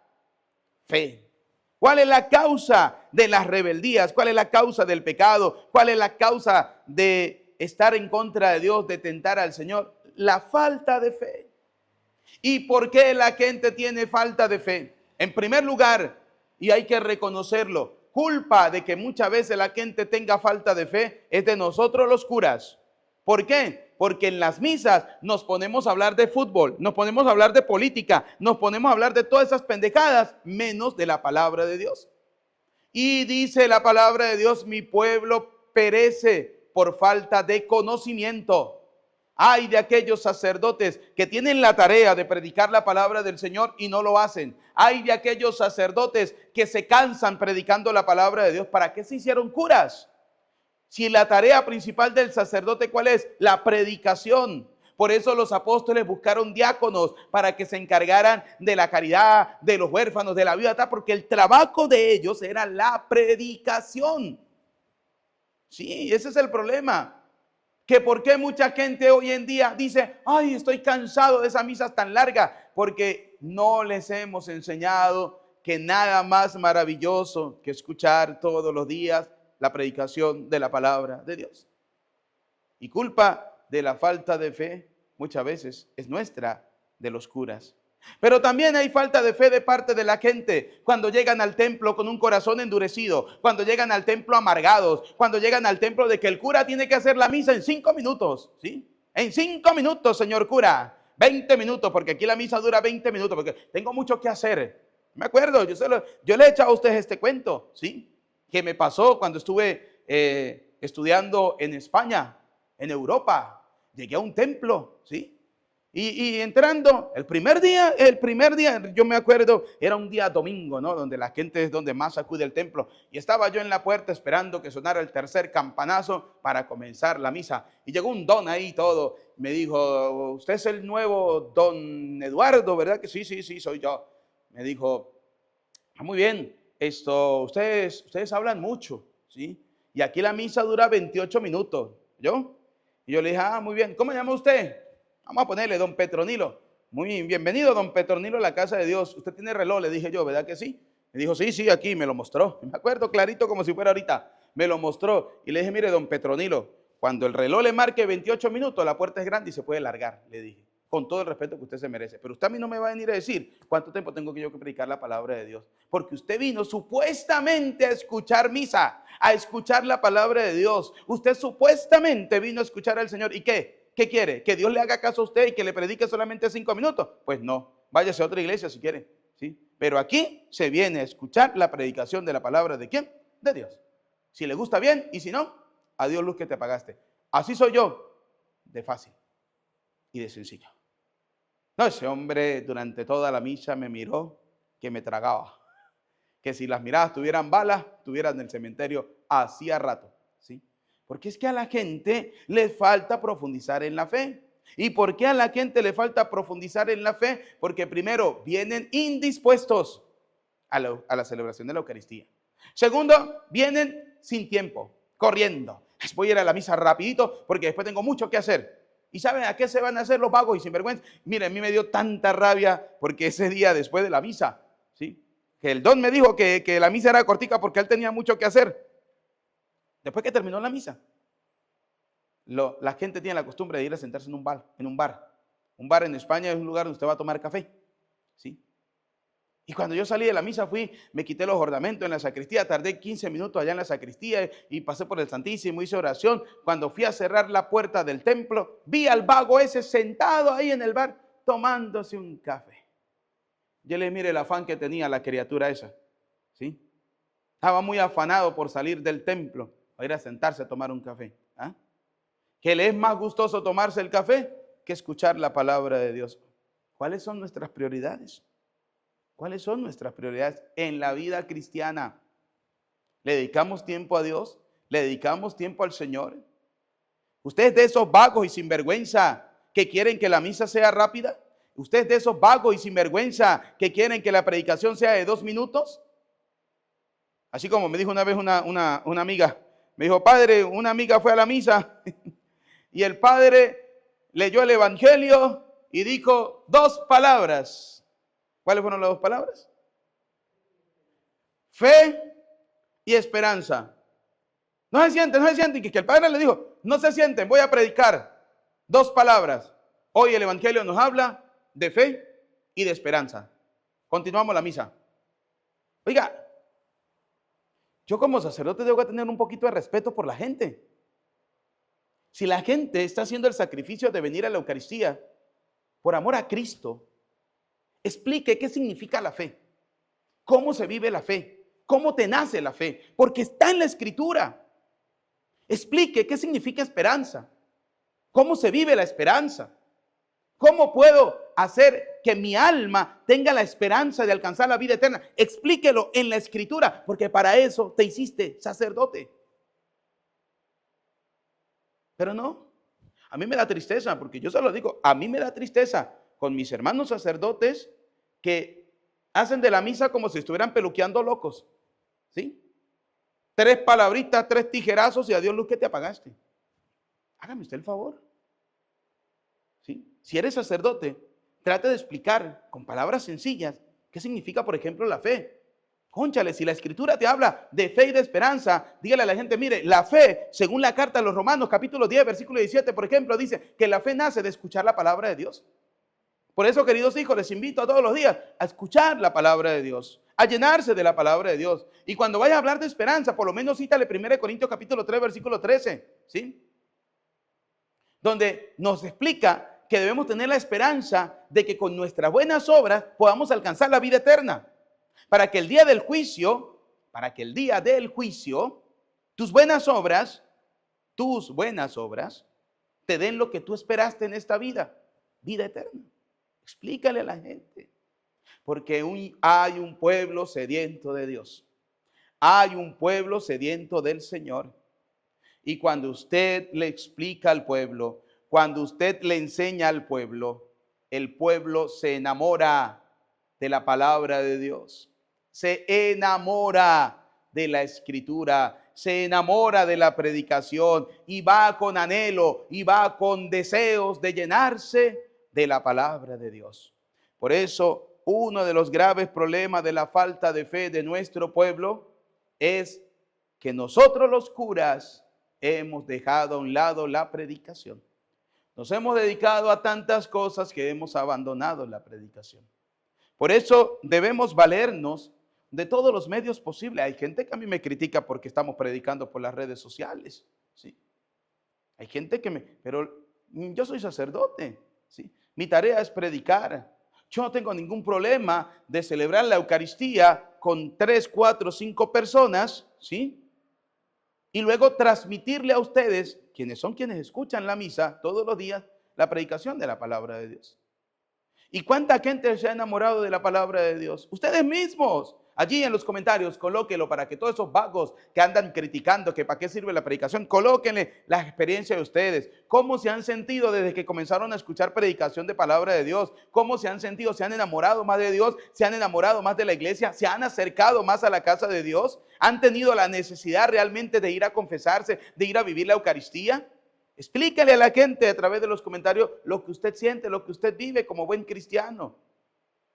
fe. ¿Cuál es la causa de las rebeldías? ¿Cuál es la causa del pecado? ¿Cuál es la causa de estar en contra de Dios, de tentar al Señor? La falta de fe. ¿Y por qué la gente tiene falta de fe? En primer lugar, y hay que reconocerlo, culpa de que muchas veces la gente tenga falta de fe es de nosotros los curas. ¿Por qué? Porque en las misas nos ponemos a hablar de fútbol, nos ponemos a hablar de política, nos ponemos a hablar de todas esas pendejadas, menos de la palabra de Dios. Y dice la palabra de Dios: mi pueblo perece por falta de conocimiento. Ay de aquellos sacerdotes que tienen la tarea de predicar la palabra del Señor y no lo hacen. Ay de aquellos sacerdotes que se cansan predicando la palabra de Dios. ¿Para qué se hicieron curas? Si la tarea principal del sacerdote, ¿cuál es? La predicación. Por eso los apóstoles buscaron diáconos para que se encargaran de la caridad, de los huérfanos, de la viuda, porque el trabajo de ellos era la predicación. Sí, ese es el problema. Que por qué mucha gente hoy en día dice: ay, estoy cansado de esas misas tan largas, porque no les hemos enseñado que nada más maravilloso que escuchar todos los días la predicación de la palabra de Dios. Y culpa de la falta de fe muchas veces es nuestra, de los curas. Pero también hay falta de fe de parte de la gente cuando llegan al templo con un corazón endurecido, cuando llegan al templo amargados, cuando llegan al templo de que el cura tiene que hacer la misa en 5 minutos, ¿sí? En 5 minutos, señor cura, 20 minutos, porque aquí la misa dura 20 minutos, porque tengo mucho que hacer. Me acuerdo, yo le he echado a ustedes este cuento, ¿sí? Que me pasó cuando estuve estudiando en España, en Europa. Llegué a un templo, ¿sí? Y entrando, el primer día, yo me acuerdo, era un día domingo, ¿no? Donde la gente es donde más acude al templo. Y estaba yo en la puerta esperando que sonara el tercer campanazo para comenzar la misa. Y llegó un don ahí todo. Me dijo, usted es el nuevo don Eduardo, ¿verdad? Que sí, soy yo. Me dijo, muy bien, ustedes hablan mucho, ¿sí? Y aquí la misa dura 28 minutos, ¿yo? Y yo le dije, muy bien, ¿cómo se llama usted? Vamos a ponerle don Petronilo. Muy bienvenido, don Petronilo, a la casa de Dios. ¿Usted tiene reloj? Le dije yo, ¿verdad que sí? Me dijo, sí, aquí, me lo mostró. Me acuerdo clarito como si fuera ahorita. Me lo mostró y le dije, mire, don Petronilo, cuando el reloj le marque 28 minutos, la puerta es grande y se puede largar, le dije. Con todo el respeto que usted se merece. Pero usted a mí no me va a venir a decir cuánto tiempo tengo que yo que predicar la palabra de Dios. Porque usted vino supuestamente a escuchar misa, a escuchar la palabra de Dios. Usted supuestamente vino a escuchar al Señor. ¿Y qué? ¿Qué quiere? ¿Que Dios le haga caso a usted y que le predique solamente 5 minutos? Pues no, váyase a otra iglesia si quiere, ¿sí? Pero aquí se viene a escuchar la predicación de la palabra ¿de quién? De Dios. Si le gusta bien y si no, adiós luz que te pagaste. Así soy yo, de fácil y de sencillo. No, ese hombre durante toda la misa me miró que me tragaba. Que si las miradas tuvieran balas, estuvieran en el cementerio hacía rato, ¿sí? Porque es que a la gente le falta profundizar en la fe. ¿Y por qué a la gente le falta profundizar en la fe? Porque primero, vienen indispuestos a la celebración de la Eucaristía. Segundo, vienen sin tiempo, corriendo. Voy a ir a la misa rapidito porque después tengo mucho que hacer. ¿Y saben a qué se van a hacer los vagos y sinvergüenza? Miren, a mí me dio tanta rabia porque ese día después de la misa, ¿sí? Que el don me dijo que la misa era cortica porque él tenía mucho que hacer. Después que terminó la misa, la gente tiene la costumbre de ir a sentarse en un bar. Un bar en España es un lugar donde usted va a tomar café, ¿sí? Y cuando yo salí de la misa me quité los ornamentos en la sacristía, tardé 15 minutos allá en la sacristía y pasé por el Santísimo, hice oración. Cuando fui a cerrar la puerta del templo, vi al vago ese sentado ahí en el bar tomándose un café. Yo le mire el afán que tenía la criatura esa, ¿sí? Estaba muy afanado por salir del templo a ir a sentarse a tomar un café. ¿Ah? Que le es más gustoso tomarse el café que escuchar la palabra de Dios. ¿Cuáles son nuestras prioridades? ¿Cuáles son nuestras prioridades en la vida cristiana? ¿Le dedicamos tiempo a Dios? ¿Le dedicamos tiempo al Señor? ¿Usted es de esos vagos y sinvergüenza que quieren que la misa sea rápida? ¿Usted es de esos vagos y sinvergüenza que quieren que la predicación sea de 2 minutos? Así como me dijo una vez una amiga, me dijo, padre, una amiga fue a la misa y el padre leyó el evangelio y dijo 2 palabras. ¿Cuáles fueron las 2 palabras? Fe y esperanza. No se sienten, que el padre le dijo, no se sienten, voy a predicar 2 palabras. Hoy el evangelio nos habla de fe y de esperanza. Continuamos la misa. Oiga, yo como sacerdote tengo que tener un poquito de respeto por la gente. Si la gente está haciendo el sacrificio de venir a la Eucaristía por amor a Cristo, explique qué significa la fe, cómo se vive la fe, cómo te nace la fe, porque está en la Escritura. Explique qué significa esperanza, cómo se vive la esperanza, cómo puedo hacer que mi alma tenga la esperanza de alcanzar la vida eterna. Explíquelo en la Escritura, porque para eso te hiciste sacerdote. Pero no, a mí me da tristeza, porque yo se lo digo, a mí me da tristeza con mis hermanos sacerdotes que hacen de la misa como si estuvieran peluqueando locos, ¿sí? 3 palabritas, 3 tijerazos y adiós luz que te apagaste. Hágame usted el favor, ¿sí? Si eres sacerdote, trate de explicar con palabras sencillas qué significa, por ejemplo, la fe. Cónchale, si la escritura te habla de fe y de esperanza, dígale a la gente, mire, la fe, según la carta a los Romanos, capítulo 10, versículo 17, por ejemplo, dice que la fe nace de escuchar la palabra de Dios. Por eso, queridos hijos, les invito a todos los días a escuchar la palabra de Dios, a llenarse de la palabra de Dios. Y cuando vaya a hablar de esperanza, por lo menos cítale 1 Corintios capítulo 3, versículo 13, ¿sí? Donde nos explica que debemos tener la esperanza de que con nuestras buenas obras podamos alcanzar la vida eterna. Para que el día del juicio, tus buenas obras, te den lo que tú esperaste en esta vida, vida eterna. Explícale a la gente, porque hay un pueblo sediento de Dios, hay un pueblo sediento del Señor. Y cuando usted le explica al pueblo, cuando usted le enseña al pueblo, el pueblo se enamora de la palabra de Dios, se enamora de la escritura, se enamora de la predicación y va con anhelo y va con deseos de llenarse de la palabra de Dios. Por eso, uno de los graves problemas de la falta de fe de nuestro pueblo es que nosotros los curas hemos dejado a un lado la predicación. Nos hemos dedicado a tantas cosas que hemos abandonado la predicación. Por eso debemos valernos de todos los medios posibles. Hay gente que a mí me critica porque estamos predicando por las redes sociales, ¿sí? Hay gente pero yo soy sacerdote, ¿sí? Mi tarea es predicar. Yo no tengo ningún problema de celebrar la Eucaristía con 3, 4, 5 personas, ¿sí? Y luego transmitirle a ustedes, quienes escuchan la misa todos los días, la predicación de la palabra de Dios. ¿Y cuánta gente se ha enamorado de la palabra de Dios? Ustedes mismos. Allí en los comentarios, colóquenlo para que todos esos vagos que andan criticando que para qué sirve la predicación, colóquenle la experiencia de ustedes. ¿Cómo se han sentido desde que comenzaron a escuchar predicación de palabra de Dios? ¿Cómo se han sentido? ¿Se han enamorado más de Dios? ¿Se han enamorado más de la iglesia? ¿Se han acercado más a la casa de Dios? ¿Han tenido la necesidad realmente de ir a confesarse, de ir a vivir la Eucaristía? Explíquele a la gente a través de los comentarios lo que usted siente, lo que usted vive como buen cristiano.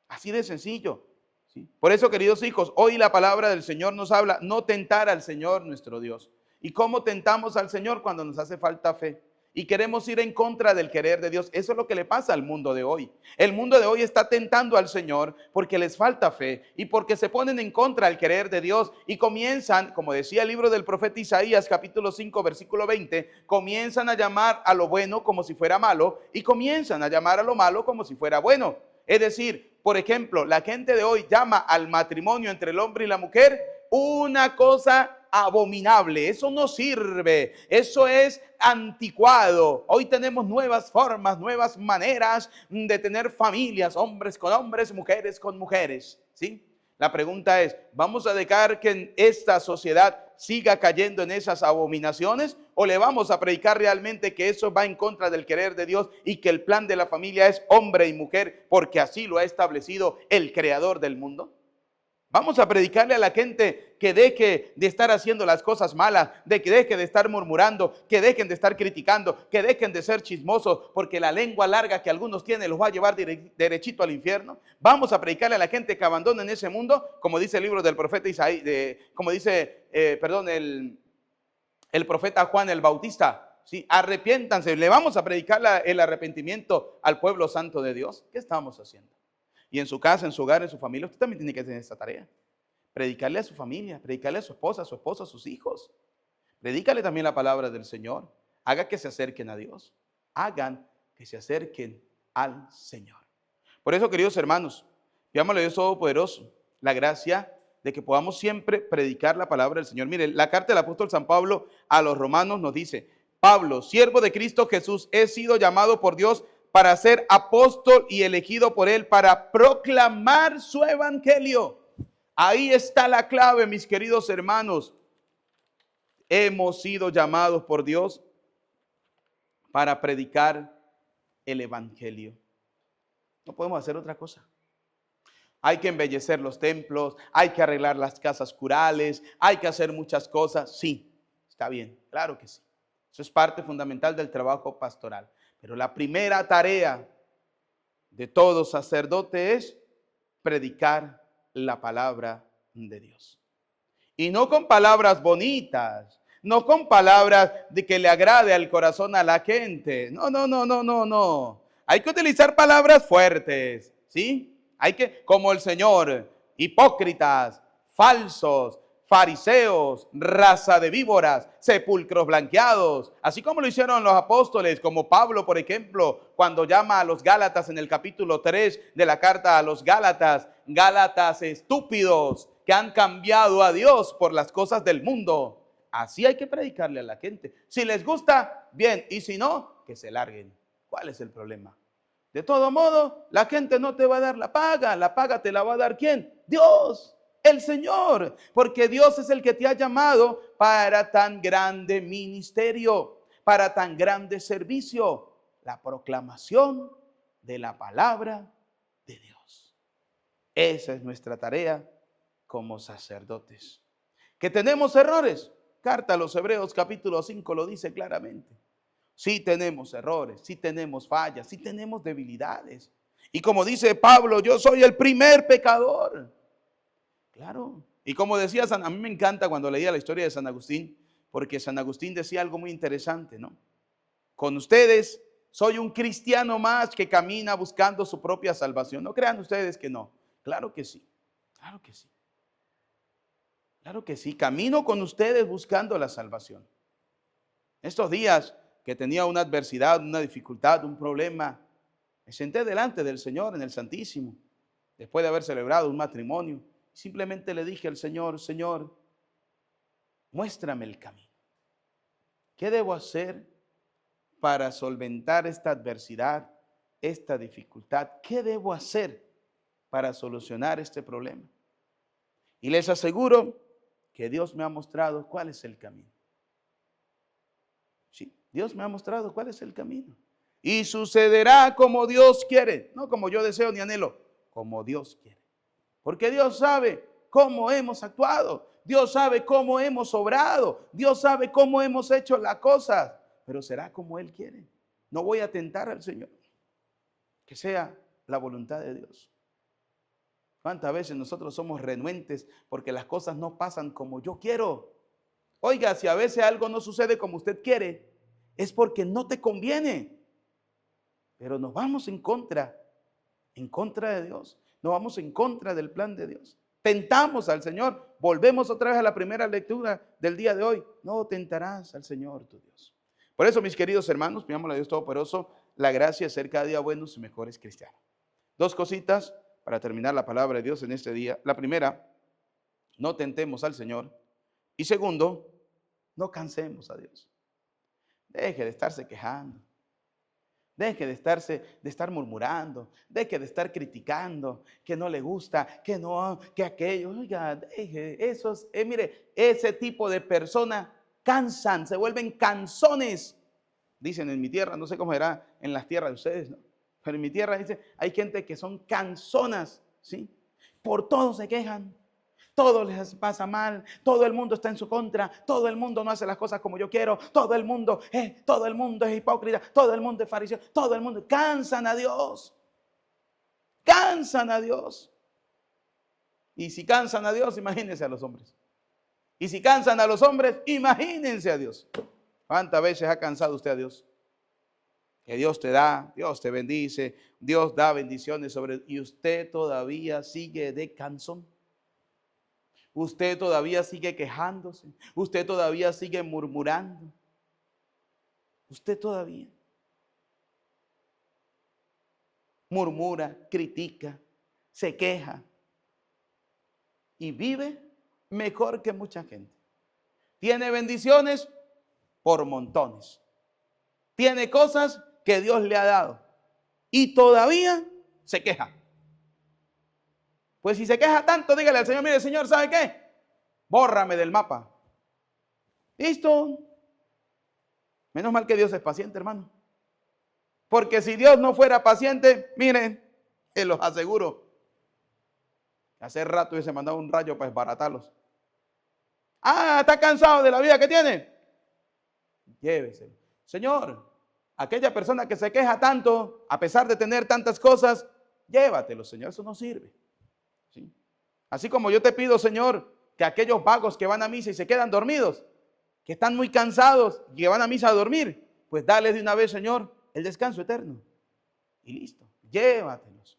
Así de sencillo. ¿Sí? Por eso, queridos hijos, hoy la palabra del Señor nos habla, no tentar al Señor nuestro Dios. ¿Y cómo tentamos al Señor? Cuando nos hace falta fe y queremos ir en contra del querer de Dios. Eso es lo que le pasa al mundo de hoy. El mundo de hoy está tentando al Señor porque les falta fe y porque se ponen en contra del querer de Dios y comienzan, como decía el libro del profeta Isaías, capítulo 5, versículo 20, comienzan a llamar a lo bueno como si fuera malo y comienzan a llamar a lo malo como si fuera bueno. Es decir, por ejemplo, la gente de hoy llama al matrimonio entre el hombre y la mujer una cosa abominable. Eso no sirve, eso es anticuado. Hoy tenemos nuevas formas, nuevas maneras de tener familias, hombres con hombres, mujeres con mujeres, ¿sí? La pregunta es, ¿vamos a dejar que esta sociedad siga cayendo en esas abominaciones? ¿O le vamos a predicar realmente que eso va en contra del querer de Dios y que el plan de la familia es hombre y mujer porque así lo ha establecido el creador del mundo? Vamos a predicarle a la gente que deje de estar haciendo las cosas malas, de que deje de estar murmurando, que dejen de estar criticando, que dejen de ser chismosos, porque la lengua larga que algunos tienen los va a llevar derechito al infierno. Vamos a predicarle a la gente que abandonen ese mundo, como dice el libro del profeta Isaías, como dice, el profeta Juan el Bautista. Sí, arrepiéntanse, le vamos a predicar el arrepentimiento al pueblo santo de Dios. ¿Qué estamos haciendo? Y en su casa, en su hogar, en su familia, usted también tiene que hacer esta tarea. Predicarle a su familia, predicarle a su esposa, a sus hijos. Predícale también la palabra del Señor. Haga que se acerquen a Dios. Hagan que se acerquen al Señor. Por eso, queridos hermanos, pidámosle a Dios Todopoderoso la gracia de que podamos siempre predicar la palabra del Señor. Mire, la carta del apóstol San Pablo a los romanos nos dice: Pablo, siervo de Cristo Jesús, he sido llamado por Dios para ser apóstol y elegido por él para proclamar su evangelio. Ahí está la clave, mis queridos hermanos. Hemos sido llamados por Dios para predicar el evangelio. No podemos hacer otra cosa. Hay que embellecer los templos, hay que arreglar las casas curales, hay que hacer muchas cosas. Sí, está bien, claro que sí. Eso es parte fundamental del trabajo pastoral. Pero la primera tarea de todo sacerdote es predicar la palabra de Dios. Y no con palabras bonitas, no con palabras de que le agrade al corazón a la gente. No, no, no, no, no, no. Hay que utilizar palabras fuertes, ¿sí? Hay que, como el Señor, hipócritas, falsos, fariseos, raza de víboras, sepulcros blanqueados, así como lo hicieron los apóstoles, como Pablo, por ejemplo, cuando llama a los Gálatas en el capítulo 3 de la carta a los Gálatas, Gálatas estúpidos que han cambiado a Dios por las cosas del mundo. Así hay que predicarle a la gente. Si les gusta, bien, y si no, que se larguen. ¿Cuál es el problema? De todo modo, la gente no te va a dar la paga te la va a dar ¿quién? Dios, el Señor, porque Dios es el que te ha llamado para tan grande ministerio, para tan grande servicio, la proclamación de la palabra de Dios. Esa es nuestra tarea como sacerdotes. ¿Que tenemos errores? Carta a los Hebreos capítulo 5 lo dice claramente. Sí tenemos errores, sí tenemos fallas, sí tenemos debilidades. Y como dice Pablo, yo soy el primer pecador. Claro. Y como decía, a mí me encanta cuando leía la historia de San Agustín, porque San Agustín decía algo muy interesante, ¿no? Con ustedes soy un cristiano más que camina buscando su propia salvación. No crean ustedes que no. Claro que sí, claro que sí. Claro que sí, camino con ustedes buscando la salvación. Estos días que tenía una adversidad, una dificultad, un problema, me senté delante del Señor en el Santísimo, después de haber celebrado un matrimonio. Simplemente le dije al Señor, Señor, muéstrame el camino. ¿Qué debo hacer para solventar esta adversidad, esta dificultad? ¿Qué debo hacer para solucionar este problema? Y les aseguro que Dios me ha mostrado cuál es el camino. Sí, Dios me ha mostrado cuál es el camino. Y sucederá como Dios quiere, no como yo deseo ni anhelo, como Dios quiere. Porque Dios sabe cómo hemos actuado, Dios sabe cómo hemos obrado, Dios sabe cómo hemos hecho las cosas, pero será como Él quiere. No voy a tentar al Señor, que sea la voluntad de Dios. ¿Cuántas veces nosotros somos renuentes porque las cosas no pasan como yo quiero? Oiga, si a veces algo no sucede como usted quiere, es porque no te conviene. Pero nos vamos en contra de Dios. Nos vamos en contra del plan de Dios. Tentamos al Señor. Volvemos otra vez a la primera lectura del día de hoy. No tentarás al Señor tu Dios. Por eso, mis queridos hermanos, pidámosle a Dios Todopoderoso la gracia de ser cada día buenos y mejores cristianos. Dos cositas para terminar la palabra de Dios en este día. La primera, no tentemos al Señor. Y segundo, no cansemos a Dios. Deje de estarse quejando. Deje de estar murmurando. Deje de estar criticando, que no le gusta, que no, que aquello. Oiga, deje esos, mire, ese tipo de personas cansan, se vuelven cansones. Dicen en mi tierra, no sé cómo será en las tierras de ustedes, ¿no? Pero en mi tierra dice, hay gente que son cansonas, ¿sí? Por todo se quejan. Todo les pasa mal, todo el mundo está en su contra, todo el mundo no hace las cosas como yo quiero, todo el mundo es hipócrita, todo el mundo es fariseo, todo el mundo cansan a Dios. Cansan a Dios. Y si cansan a Dios, imagínense a los hombres. Y si cansan a los hombres, imagínense a Dios. ¿Cuántas veces ha cansado usted a Dios? Que Dios te da, Dios te bendice, Dios da bendiciones sobre, y usted todavía sigue de cansón. Usted todavía sigue quejándose. Usted todavía sigue murmurando. Usted todavía murmura, critica, se queja y vive mejor que mucha gente. Tiene bendiciones por montones. Tiene cosas que Dios le ha dado y todavía se queja. Pues si se queja tanto, dígale al Señor, mire, Señor, ¿sabe qué? Bórrame del mapa. Listo. Menos mal que Dios es paciente, hermano. Porque si Dios no fuera paciente, miren, se los aseguro, hace rato hubiese mandado un rayo para desbaratarlos. Ah, ¿está cansado de la vida que tiene? Lléveselo. Señor, aquella persona que se queja tanto, a pesar de tener tantas cosas, llévatelo, Señor, eso no sirve. ¿Sí? Así como yo te pido, Señor, que aquellos vagos que van a misa y se quedan dormidos, que están muy cansados y que van a misa a dormir, pues dale de una vez, Señor, el descanso eterno. Y listo, llévatelos.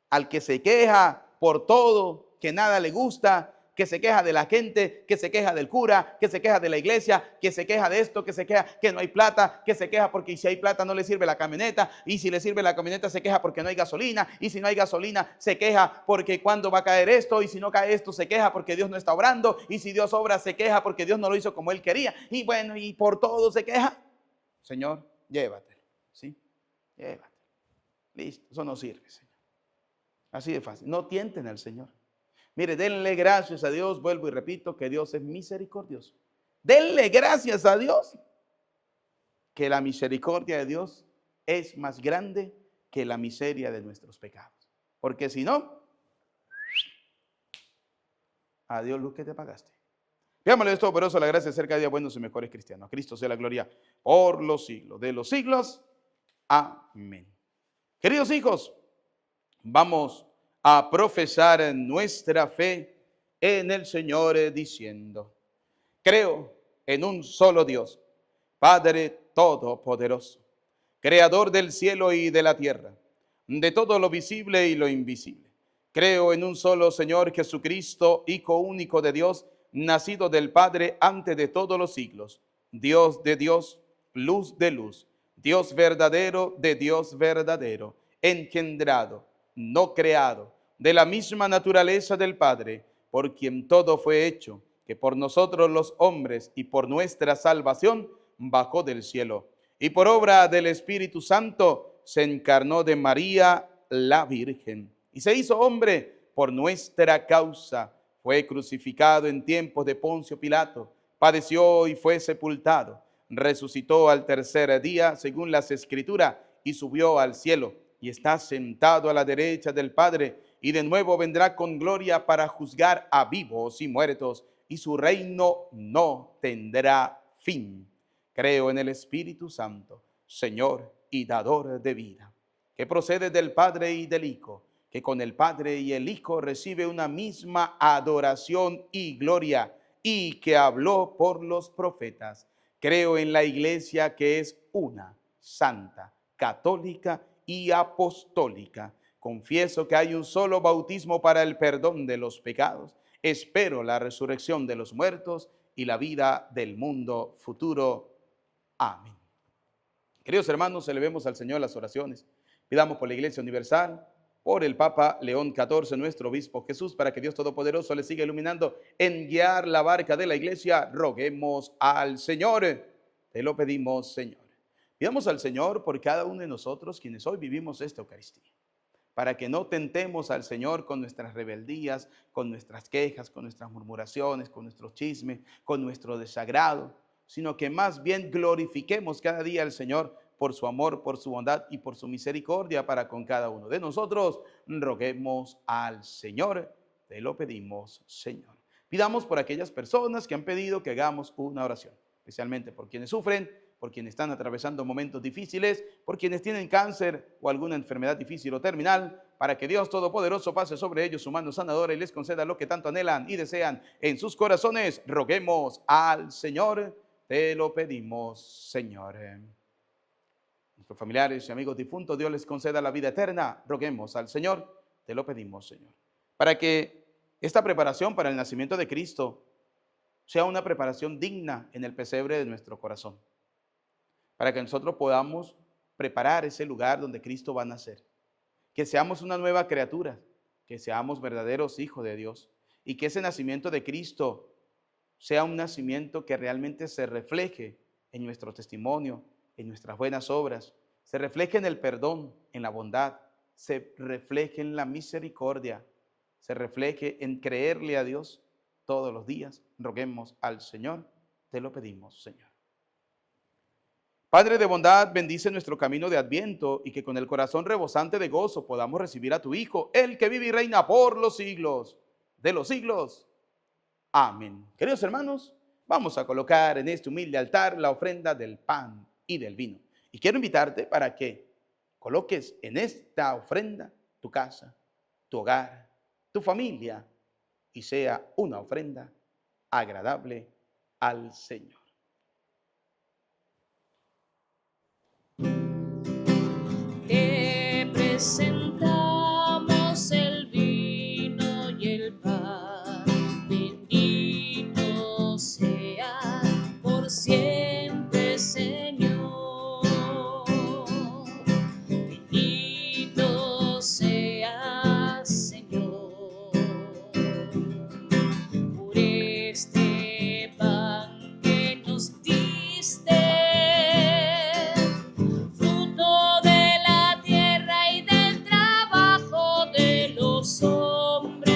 Al que se queja por todo, que nada le gusta, que se queja de la gente, que se queja del cura, que se queja de la iglesia, que se queja de esto, que se queja que no hay plata, que se queja porque si hay plata no le sirve la camioneta, y si le sirve la camioneta se queja porque no hay gasolina, y si no hay gasolina se queja porque cuándo va a caer esto, y si no cae esto se queja porque Dios no está obrando, y si Dios obra se queja porque Dios no lo hizo como él quería, y bueno, y por todo se queja. Señor, llévatelo, ¿sí? Llévatelo. Listo, eso no sirve, Señor. Así de fácil. No tienten al Señor. Mire, denle gracias a Dios. Vuelvo y repito que Dios es misericordioso. Denle gracias a Dios que la misericordia de Dios es más grande que la miseria de nuestros pecados. Porque si no, adiós luz que te pagaste. Pidámosle a Dios Todopoderoso la gracia acerca de días buenos y mejores cristianos. A Cristo sea la gloria por los siglos de los siglos. Amén. Queridos hijos, vamos a profesar nuestra fe en el Señor diciendo: creo en un solo Dios, Padre Todopoderoso, Creador del cielo y de la tierra, de todo lo visible y lo invisible. Creo en un solo Señor Jesucristo, Hijo único de Dios, nacido del Padre antes de todos los siglos, Dios de Dios, luz de luz, Dios verdadero de Dios verdadero, engendrado, no creado, de la misma naturaleza del Padre, por quien todo fue hecho, que por nosotros los hombres y por nuestra salvación bajó del cielo, y por obra del Espíritu Santo se encarnó de María la Virgen, y se hizo hombre por nuestra causa, fue crucificado en tiempos de Poncio Pilato, padeció y fue sepultado, resucitó al tercer día según las Escrituras y subió al cielo y está sentado a la derecha del Padre y de nuevo vendrá con gloria para juzgar a vivos y muertos y su reino no tendrá fin. Creo en el Espíritu Santo, Señor y dador de vida, que procede del Padre y del Hijo, que con el Padre y el Hijo recibe una misma adoración y gloria, y que habló por los profetas. Creo en la Iglesia que es una, santa, católica y apostólica. Confieso que hay un solo bautismo para el perdón de los pecados. Espero la resurrección de los muertos y la vida del mundo futuro. Amén. Queridos hermanos, elevemos al Señor las oraciones. Pidamos por la Iglesia Universal, por el Papa León XIV, nuestro obispo Jesús, para que Dios Todopoderoso le siga iluminando en guiar la barca de la Iglesia. Roguemos al Señor. Te lo pedimos, Señor. Pidamos al Señor por cada uno de nosotros quienes hoy vivimos esta Eucaristía, para que no tentemos al Señor con nuestras rebeldías, con nuestras quejas, con nuestras murmuraciones, con nuestros chismes, con nuestro desagrado, sino que más bien glorifiquemos cada día al Señor por su amor, por su bondad y por su misericordia para con cada uno de nosotros. Roguemos al Señor, te lo pedimos, Señor. Pidamos por aquellas personas que han pedido que hagamos una oración, especialmente por quienes sufren, por quienes están atravesando momentos difíciles, por quienes tienen cáncer o alguna enfermedad difícil o terminal, para que Dios Todopoderoso pase sobre ellos su mano sanadora y les conceda lo que tanto anhelan y desean en sus corazones. Roguemos al Señor, te lo pedimos, Señor. Nuestros familiares y amigos difuntos, Dios les conceda la vida eterna. Roguemos al Señor, te lo pedimos, Señor. Para que esta preparación para el nacimiento de Cristo sea una preparación digna en el pesebre de nuestro corazón. Para que nosotros podamos preparar ese lugar donde Cristo va a nacer. Que seamos una nueva criatura, que seamos verdaderos hijos de Dios y que ese nacimiento de Cristo sea un nacimiento que realmente se refleje en nuestro testimonio, en nuestras buenas obras, se refleje en el perdón, en la bondad, se refleje en la misericordia, se refleje en creerle a Dios todos los días. Roguemos al Señor, te lo pedimos, Señor. Padre de bondad, bendice nuestro camino de Adviento y que con el corazón rebosante de gozo podamos recibir a tu Hijo, el que vive y reina por los siglos de los siglos. Amén. Queridos hermanos, vamos a colocar en este humilde altar la ofrenda del pan y del vino. Y quiero invitarte para que coloques en esta ofrenda tu casa, tu hogar, tu familia, y sea una ofrenda agradable al Señor. Te presentamos el vino y el pan, bendito sea por siempre, Señor. Bendito sea, Señor, por este pan que nos diste, fruto de la tierra y del trabajo de los hombres.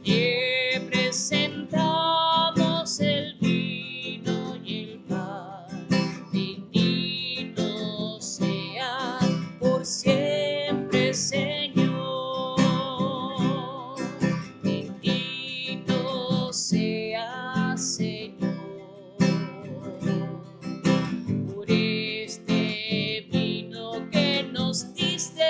Te presentamos el vino y el pan, bendito sea por siempre, Señor. Bendito sea, Señor, por este vino que nos diste,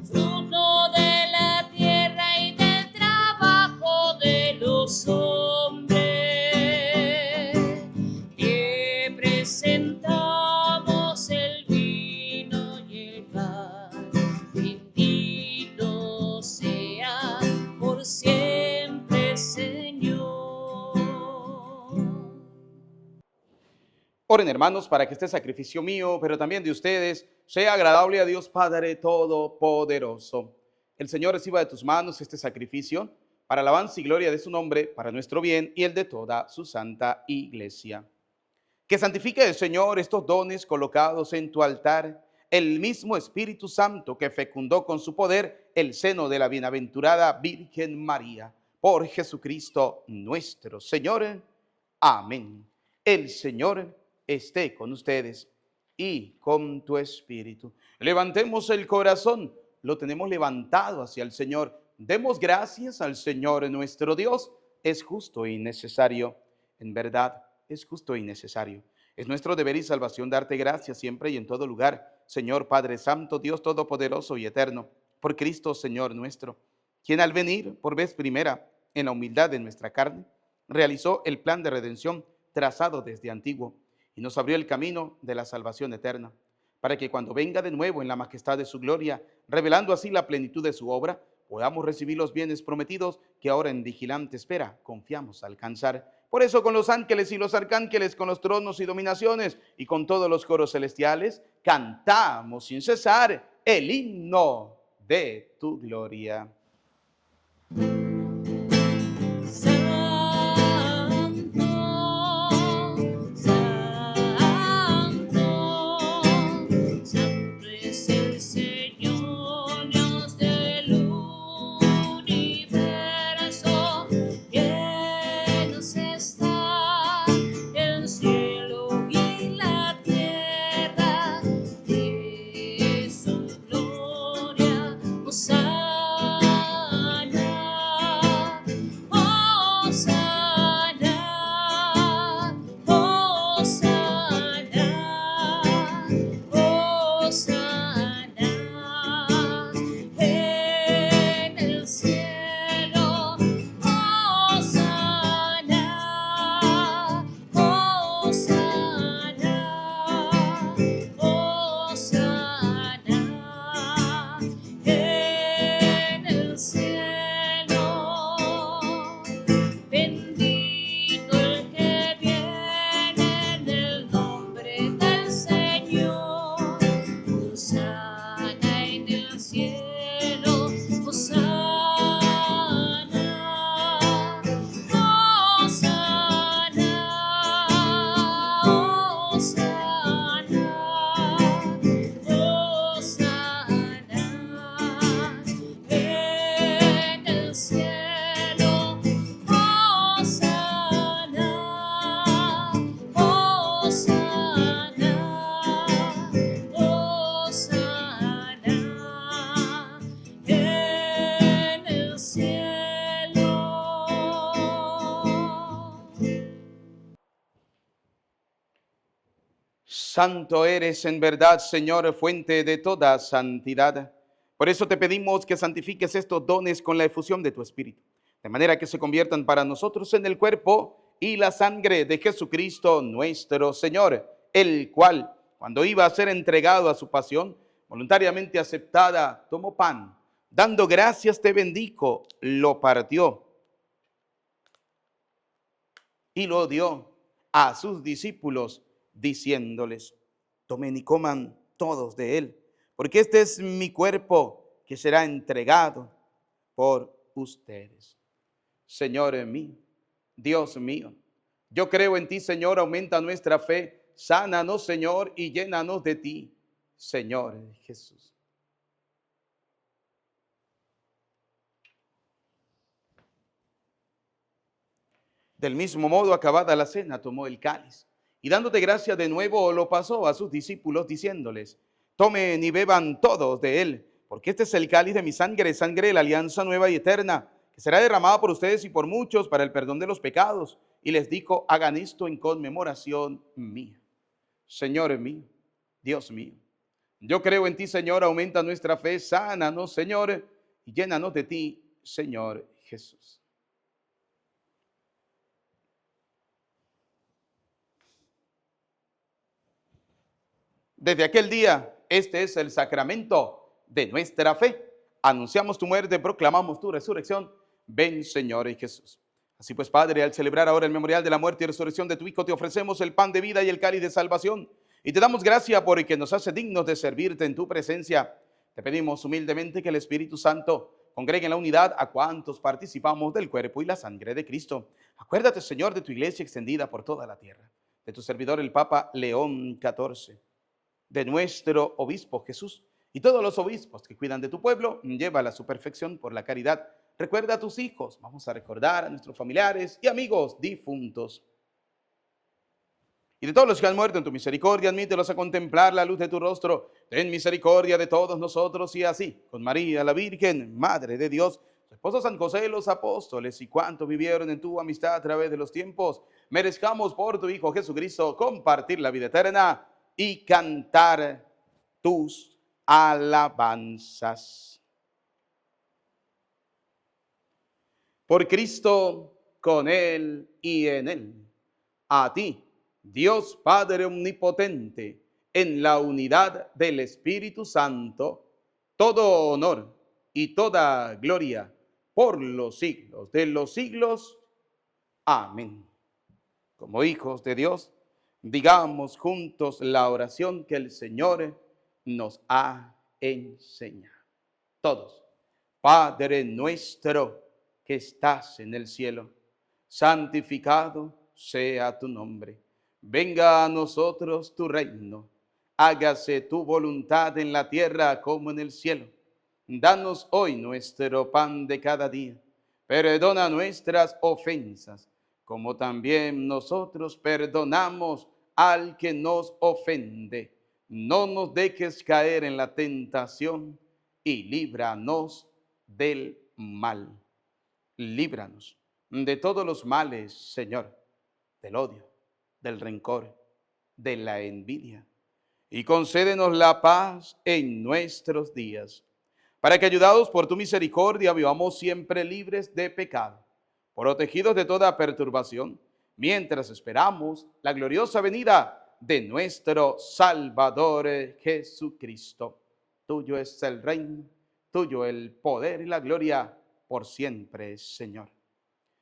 fruto de la tierra y del trabajo de los hombres. Te presentamos el vino y el pan, bendito sea por siempre, Señor. Oren, hermanos, para que este sacrificio mío, pero también de ustedes, sea agradable a Dios Padre Todopoderoso. El Señor reciba de tus manos este sacrificio para alabanza y gloria de su nombre, para nuestro bien y el de toda su santa iglesia. Que santifique el Señor estos dones colocados en tu altar, el mismo Espíritu Santo que fecundó con su poder el seno de la bienaventurada Virgen María. Por Jesucristo nuestro Señor. Amén. El Señor esté con ustedes y con tu espíritu. Levantemos el corazón, lo tenemos levantado hacia el Señor. Demos gracias al Señor nuestro Dios. Es justo y necesario, en verdad, es justo y necesario. Es nuestro deber y salvación darte gracias siempre y en todo lugar, Señor Padre Santo, Dios Todopoderoso y Eterno, por Cristo Señor nuestro, quien al venir por vez primera en la humildad de nuestra carne, realizó el plan de redención trazado desde antiguo y nos abrió el camino de la salvación eterna, para que cuando venga de nuevo en la majestad de su gloria, revelando así la plenitud de su obra, podamos recibir los bienes prometidos que ahora en vigilante espera confiamos alcanzar. Por eso con los ángeles y los arcángeles, con los tronos y dominaciones y con todos los coros celestiales, cantamos sin cesar el himno de tu gloria. Santo eres en verdad, Señor, fuente de toda santidad. Por eso te pedimos que santifiques estos dones con la efusión de tu Espíritu, de manera que se conviertan para nosotros en el cuerpo y la sangre de Jesucristo nuestro Señor, el cual, cuando iba a ser entregado a su pasión, voluntariamente aceptada, tomó pan, dando gracias te bendijo, lo partió y lo dio a sus discípulos, diciéndoles: tomen y coman todos de él, porque este es mi cuerpo que será entregado por ustedes. Señor mío, Dios mío, yo creo en ti, Señor, aumenta nuestra fe, sánanos, Señor, y llénanos de ti, Señor Jesús. Del mismo modo, acabada la cena, tomó el cáliz y dándote gracia de nuevo, lo pasó a sus discípulos, diciéndoles: tomen y beban todos de él, porque este es el cáliz de mi sangre, sangre de la alianza nueva y eterna, que será derramada por ustedes y por muchos para el perdón de los pecados. Y les dijo: hagan esto en conmemoración mía. Señor mío, Dios mío, yo creo en ti, Señor, aumenta nuestra fe, sánanos, Señor, y llénanos de ti, Señor Jesús. Desde aquel día, este es el sacramento de nuestra fe. Anunciamos tu muerte, proclamamos tu resurrección. Ven, Señor Jesús. Así pues, Padre, al celebrar ahora el memorial de la muerte y resurrección de tu Hijo, te ofrecemos el pan de vida y el cáliz de salvación. Y te damos gracia porque nos hace dignos de servirte en tu presencia. Te pedimos humildemente que el Espíritu Santo congregue en la unidad a cuantos participamos del cuerpo y la sangre de Cristo. Acuérdate, Señor, de tu iglesia extendida por toda la tierra, de tu servidor el Papa León XIV, de nuestro obispo Jesús y todos los obispos que cuidan de tu pueblo. Llévala a su perfección por la caridad. Recuerda a tus hijos. Vamos a recordar a nuestros familiares y amigos difuntos. Y de todos los que han muerto en tu misericordia, admítelos a contemplar la luz de tu rostro. Ten misericordia de todos nosotros, y así, con María la Virgen, Madre de Dios, su esposo San José, los apóstoles y cuantos vivieron en tu amistad a través de los tiempos, merezcamos por tu Hijo Jesucristo compartir la vida eterna y cantar tus alabanzas. Por Cristo, con Él y en Él. A ti, Dios Padre Omnipotente, en la unidad del Espíritu Santo, todo honor y toda gloria por los siglos de los siglos. Amén. Como hijos de Dios, digamos juntos la oración que el Señor nos ha enseñado. Todos. Padre nuestro que estás en el cielo, santificado sea tu nombre. Venga a nosotros tu reino. Hágase tu voluntad en la tierra como en el cielo. Danos hoy nuestro pan de cada día. Perdona nuestras ofensas, como también nosotros perdonamos al que nos ofende. No nos dejes caer en la tentación y líbranos del mal. Líbranos de todos los males, Señor, del odio, del rencor, de la envidia. Y concédenos la paz en nuestros días, para que, ayudados por tu misericordia, vivamos siempre libres de pecado, protegidos de toda perturbación, mientras esperamos la gloriosa venida de nuestro Salvador Jesucristo. Tuyo es el reino, tuyo el poder y la gloria por siempre, Señor.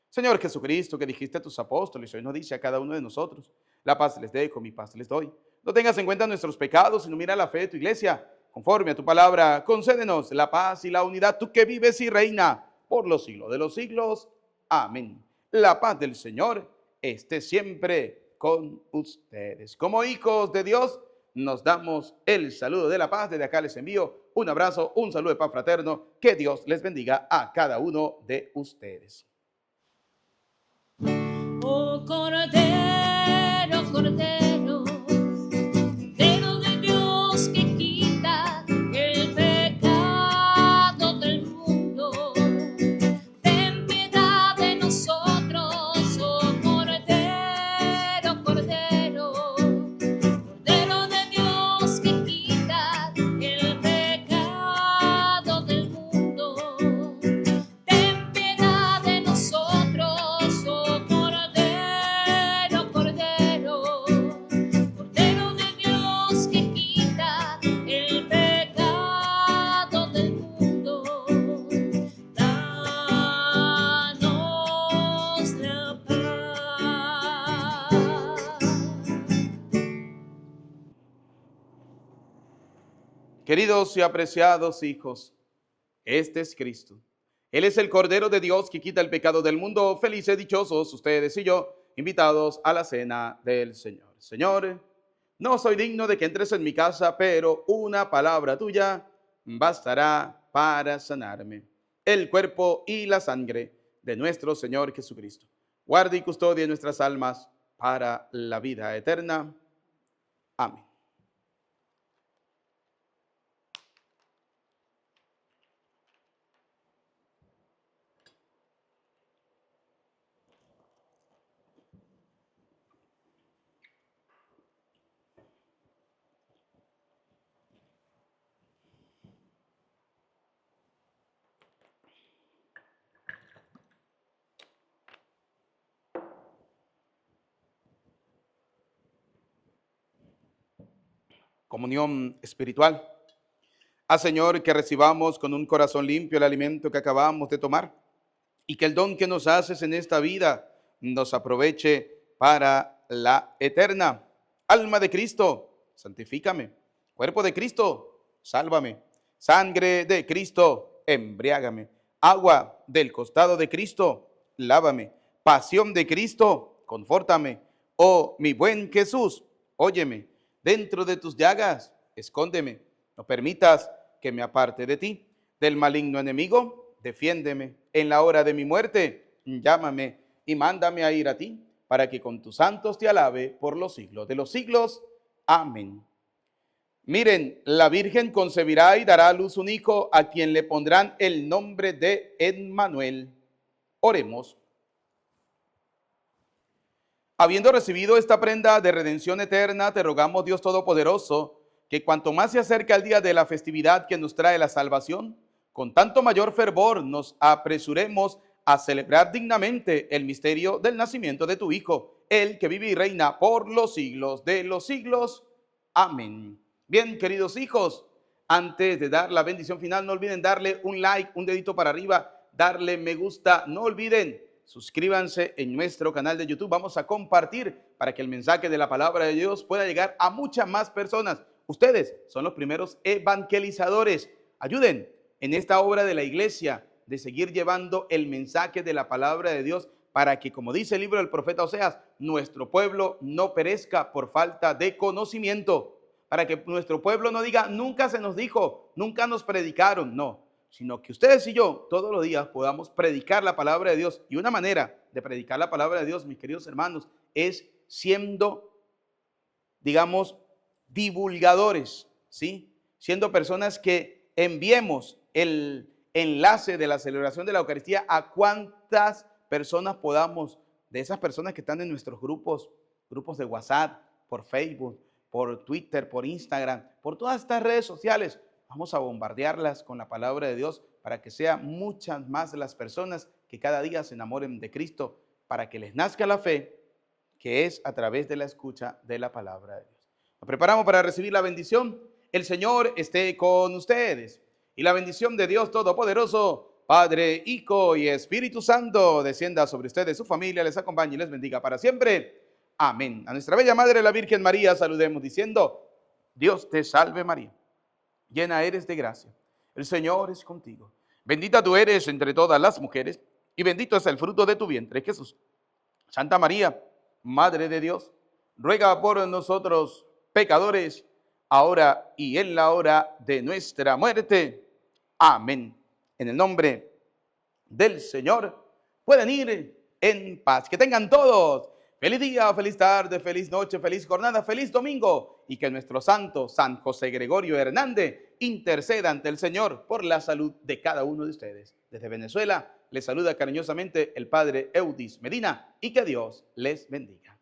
Señor Jesucristo, que dijiste a tus apóstoles, hoy nos dice a cada uno de nosotros: la paz les dejo, mi paz les doy. No tengas en cuenta nuestros pecados, sino mira la fe de tu iglesia. Conforme a tu palabra, concédenos la paz y la unidad, tú que vives y reina por los siglos de los siglos. Amén. La paz del Señor esté siempre con ustedes. Como hijos de Dios, nos damos el saludo de la paz. Desde acá les envío un abrazo, un saludo de paz fraterno. Que Dios les bendiga a cada uno de ustedes. Oh Cordero, Cordero, Cordero de Dios que quita el pecado del mundo, ten piedad de nosotros, oh Cordero, Cordero, Cordero de Dios que quita el pecado Queridos y apreciados hijos, este es Cristo. Él es el Cordero de Dios que quita el pecado del mundo. Felices, dichosos ustedes y yo, invitados a la cena del Señor. Señor, no soy digno de que entres en mi casa, pero una palabra tuya bastará para sanarme. El cuerpo y la sangre de nuestro Señor Jesucristo. Guarde y custodie nuestras almas para la vida eterna. Amén. Comunión espiritual. Señor, que recibamos con un corazón limpio el alimento que acabamos de tomar y que el don que nos haces en esta vida nos aproveche para la eterna. Alma de Cristo, santifícame. Cuerpo de Cristo, sálvame. Sangre de Cristo, embriágame. Agua del costado de Cristo, lávame. Pasión de Cristo, confórtame. Oh, mi buen Jesús, óyeme. Dentro de tus llagas, escóndeme. No permitas que me aparte de ti. Del maligno enemigo, defiéndeme. En la hora de mi muerte, llámame y mándame a ir a ti, para que con tus santos te alabe por los siglos de los siglos. Amén. Miren, la Virgen concebirá y dará a luz un hijo, a quien le pondrán el nombre de Emmanuel. Oremos. Habiendo recibido esta prenda de redención eterna, te rogamos, Dios Todopoderoso, que cuanto más se acerca el día de la festividad que nos trae la salvación, con tanto mayor fervor nos apresuremos a celebrar dignamente el misterio del nacimiento de tu Hijo, el que vive y reina por los siglos de los siglos. Amén. Bien, queridos hijos, antes de dar la bendición final, no olviden darle un like, un dedito para arriba, darle me gusta, no olviden. Suscríbanse en nuestro canal de YouTube. Vamos a compartir para que el mensaje de la palabra de Dios pueda llegar a muchas más personas. Ustedes son los primeros evangelizadores. Ayuden en esta obra de la iglesia de seguir llevando el mensaje de la palabra de Dios para que, como dice el libro del profeta Oseas, nuestro pueblo no perezca por falta de conocimiento. Para que nuestro pueblo no diga, nunca se nos dijo, nunca nos predicaron. No, sino que ustedes y yo todos los días podamos predicar la palabra de Dios. Y una manera de predicar la palabra de Dios, mis queridos hermanos, es siendo, digamos, divulgadores, ¿sí? Siendo personas que enviemos el enlace de la celebración de la Eucaristía a cuantas personas podamos, de esas personas que están en nuestros grupos de WhatsApp, por Facebook, por Twitter, por Instagram, por todas estas redes sociales. Vamos a bombardearlas con la palabra de Dios para que sean muchas más las personas que cada día se enamoren de Cristo, para que les nazca la fe, que es a través de la escucha de la palabra de Dios. Nos preparamos para recibir la bendición. El Señor esté con ustedes. Y la bendición de Dios Todopoderoso, Padre, Hijo y Espíritu Santo, descienda sobre ustedes, su familia, les acompañe y les bendiga para siempre. Amén. A nuestra bella Madre, la Virgen María, saludemos diciendo, Dios te salve María, llena eres de gracia, el Señor es contigo. Bendita tú eres entre todas las mujeres, y bendito es el fruto de tu vientre, Jesús. Santa María, Madre de Dios, ruega por nosotros pecadores, ahora y en la hora de nuestra muerte. Amén. En el nombre del Señor, pueden ir en paz. Que tengan todos feliz día, feliz tarde, feliz noche, feliz jornada, feliz domingo, y que nuestro santo San José Gregorio Hernández interceda ante el Señor por la salud de cada uno de ustedes. Desde Venezuela les saluda cariñosamente el Padre Eudis Medina, y que Dios les bendiga.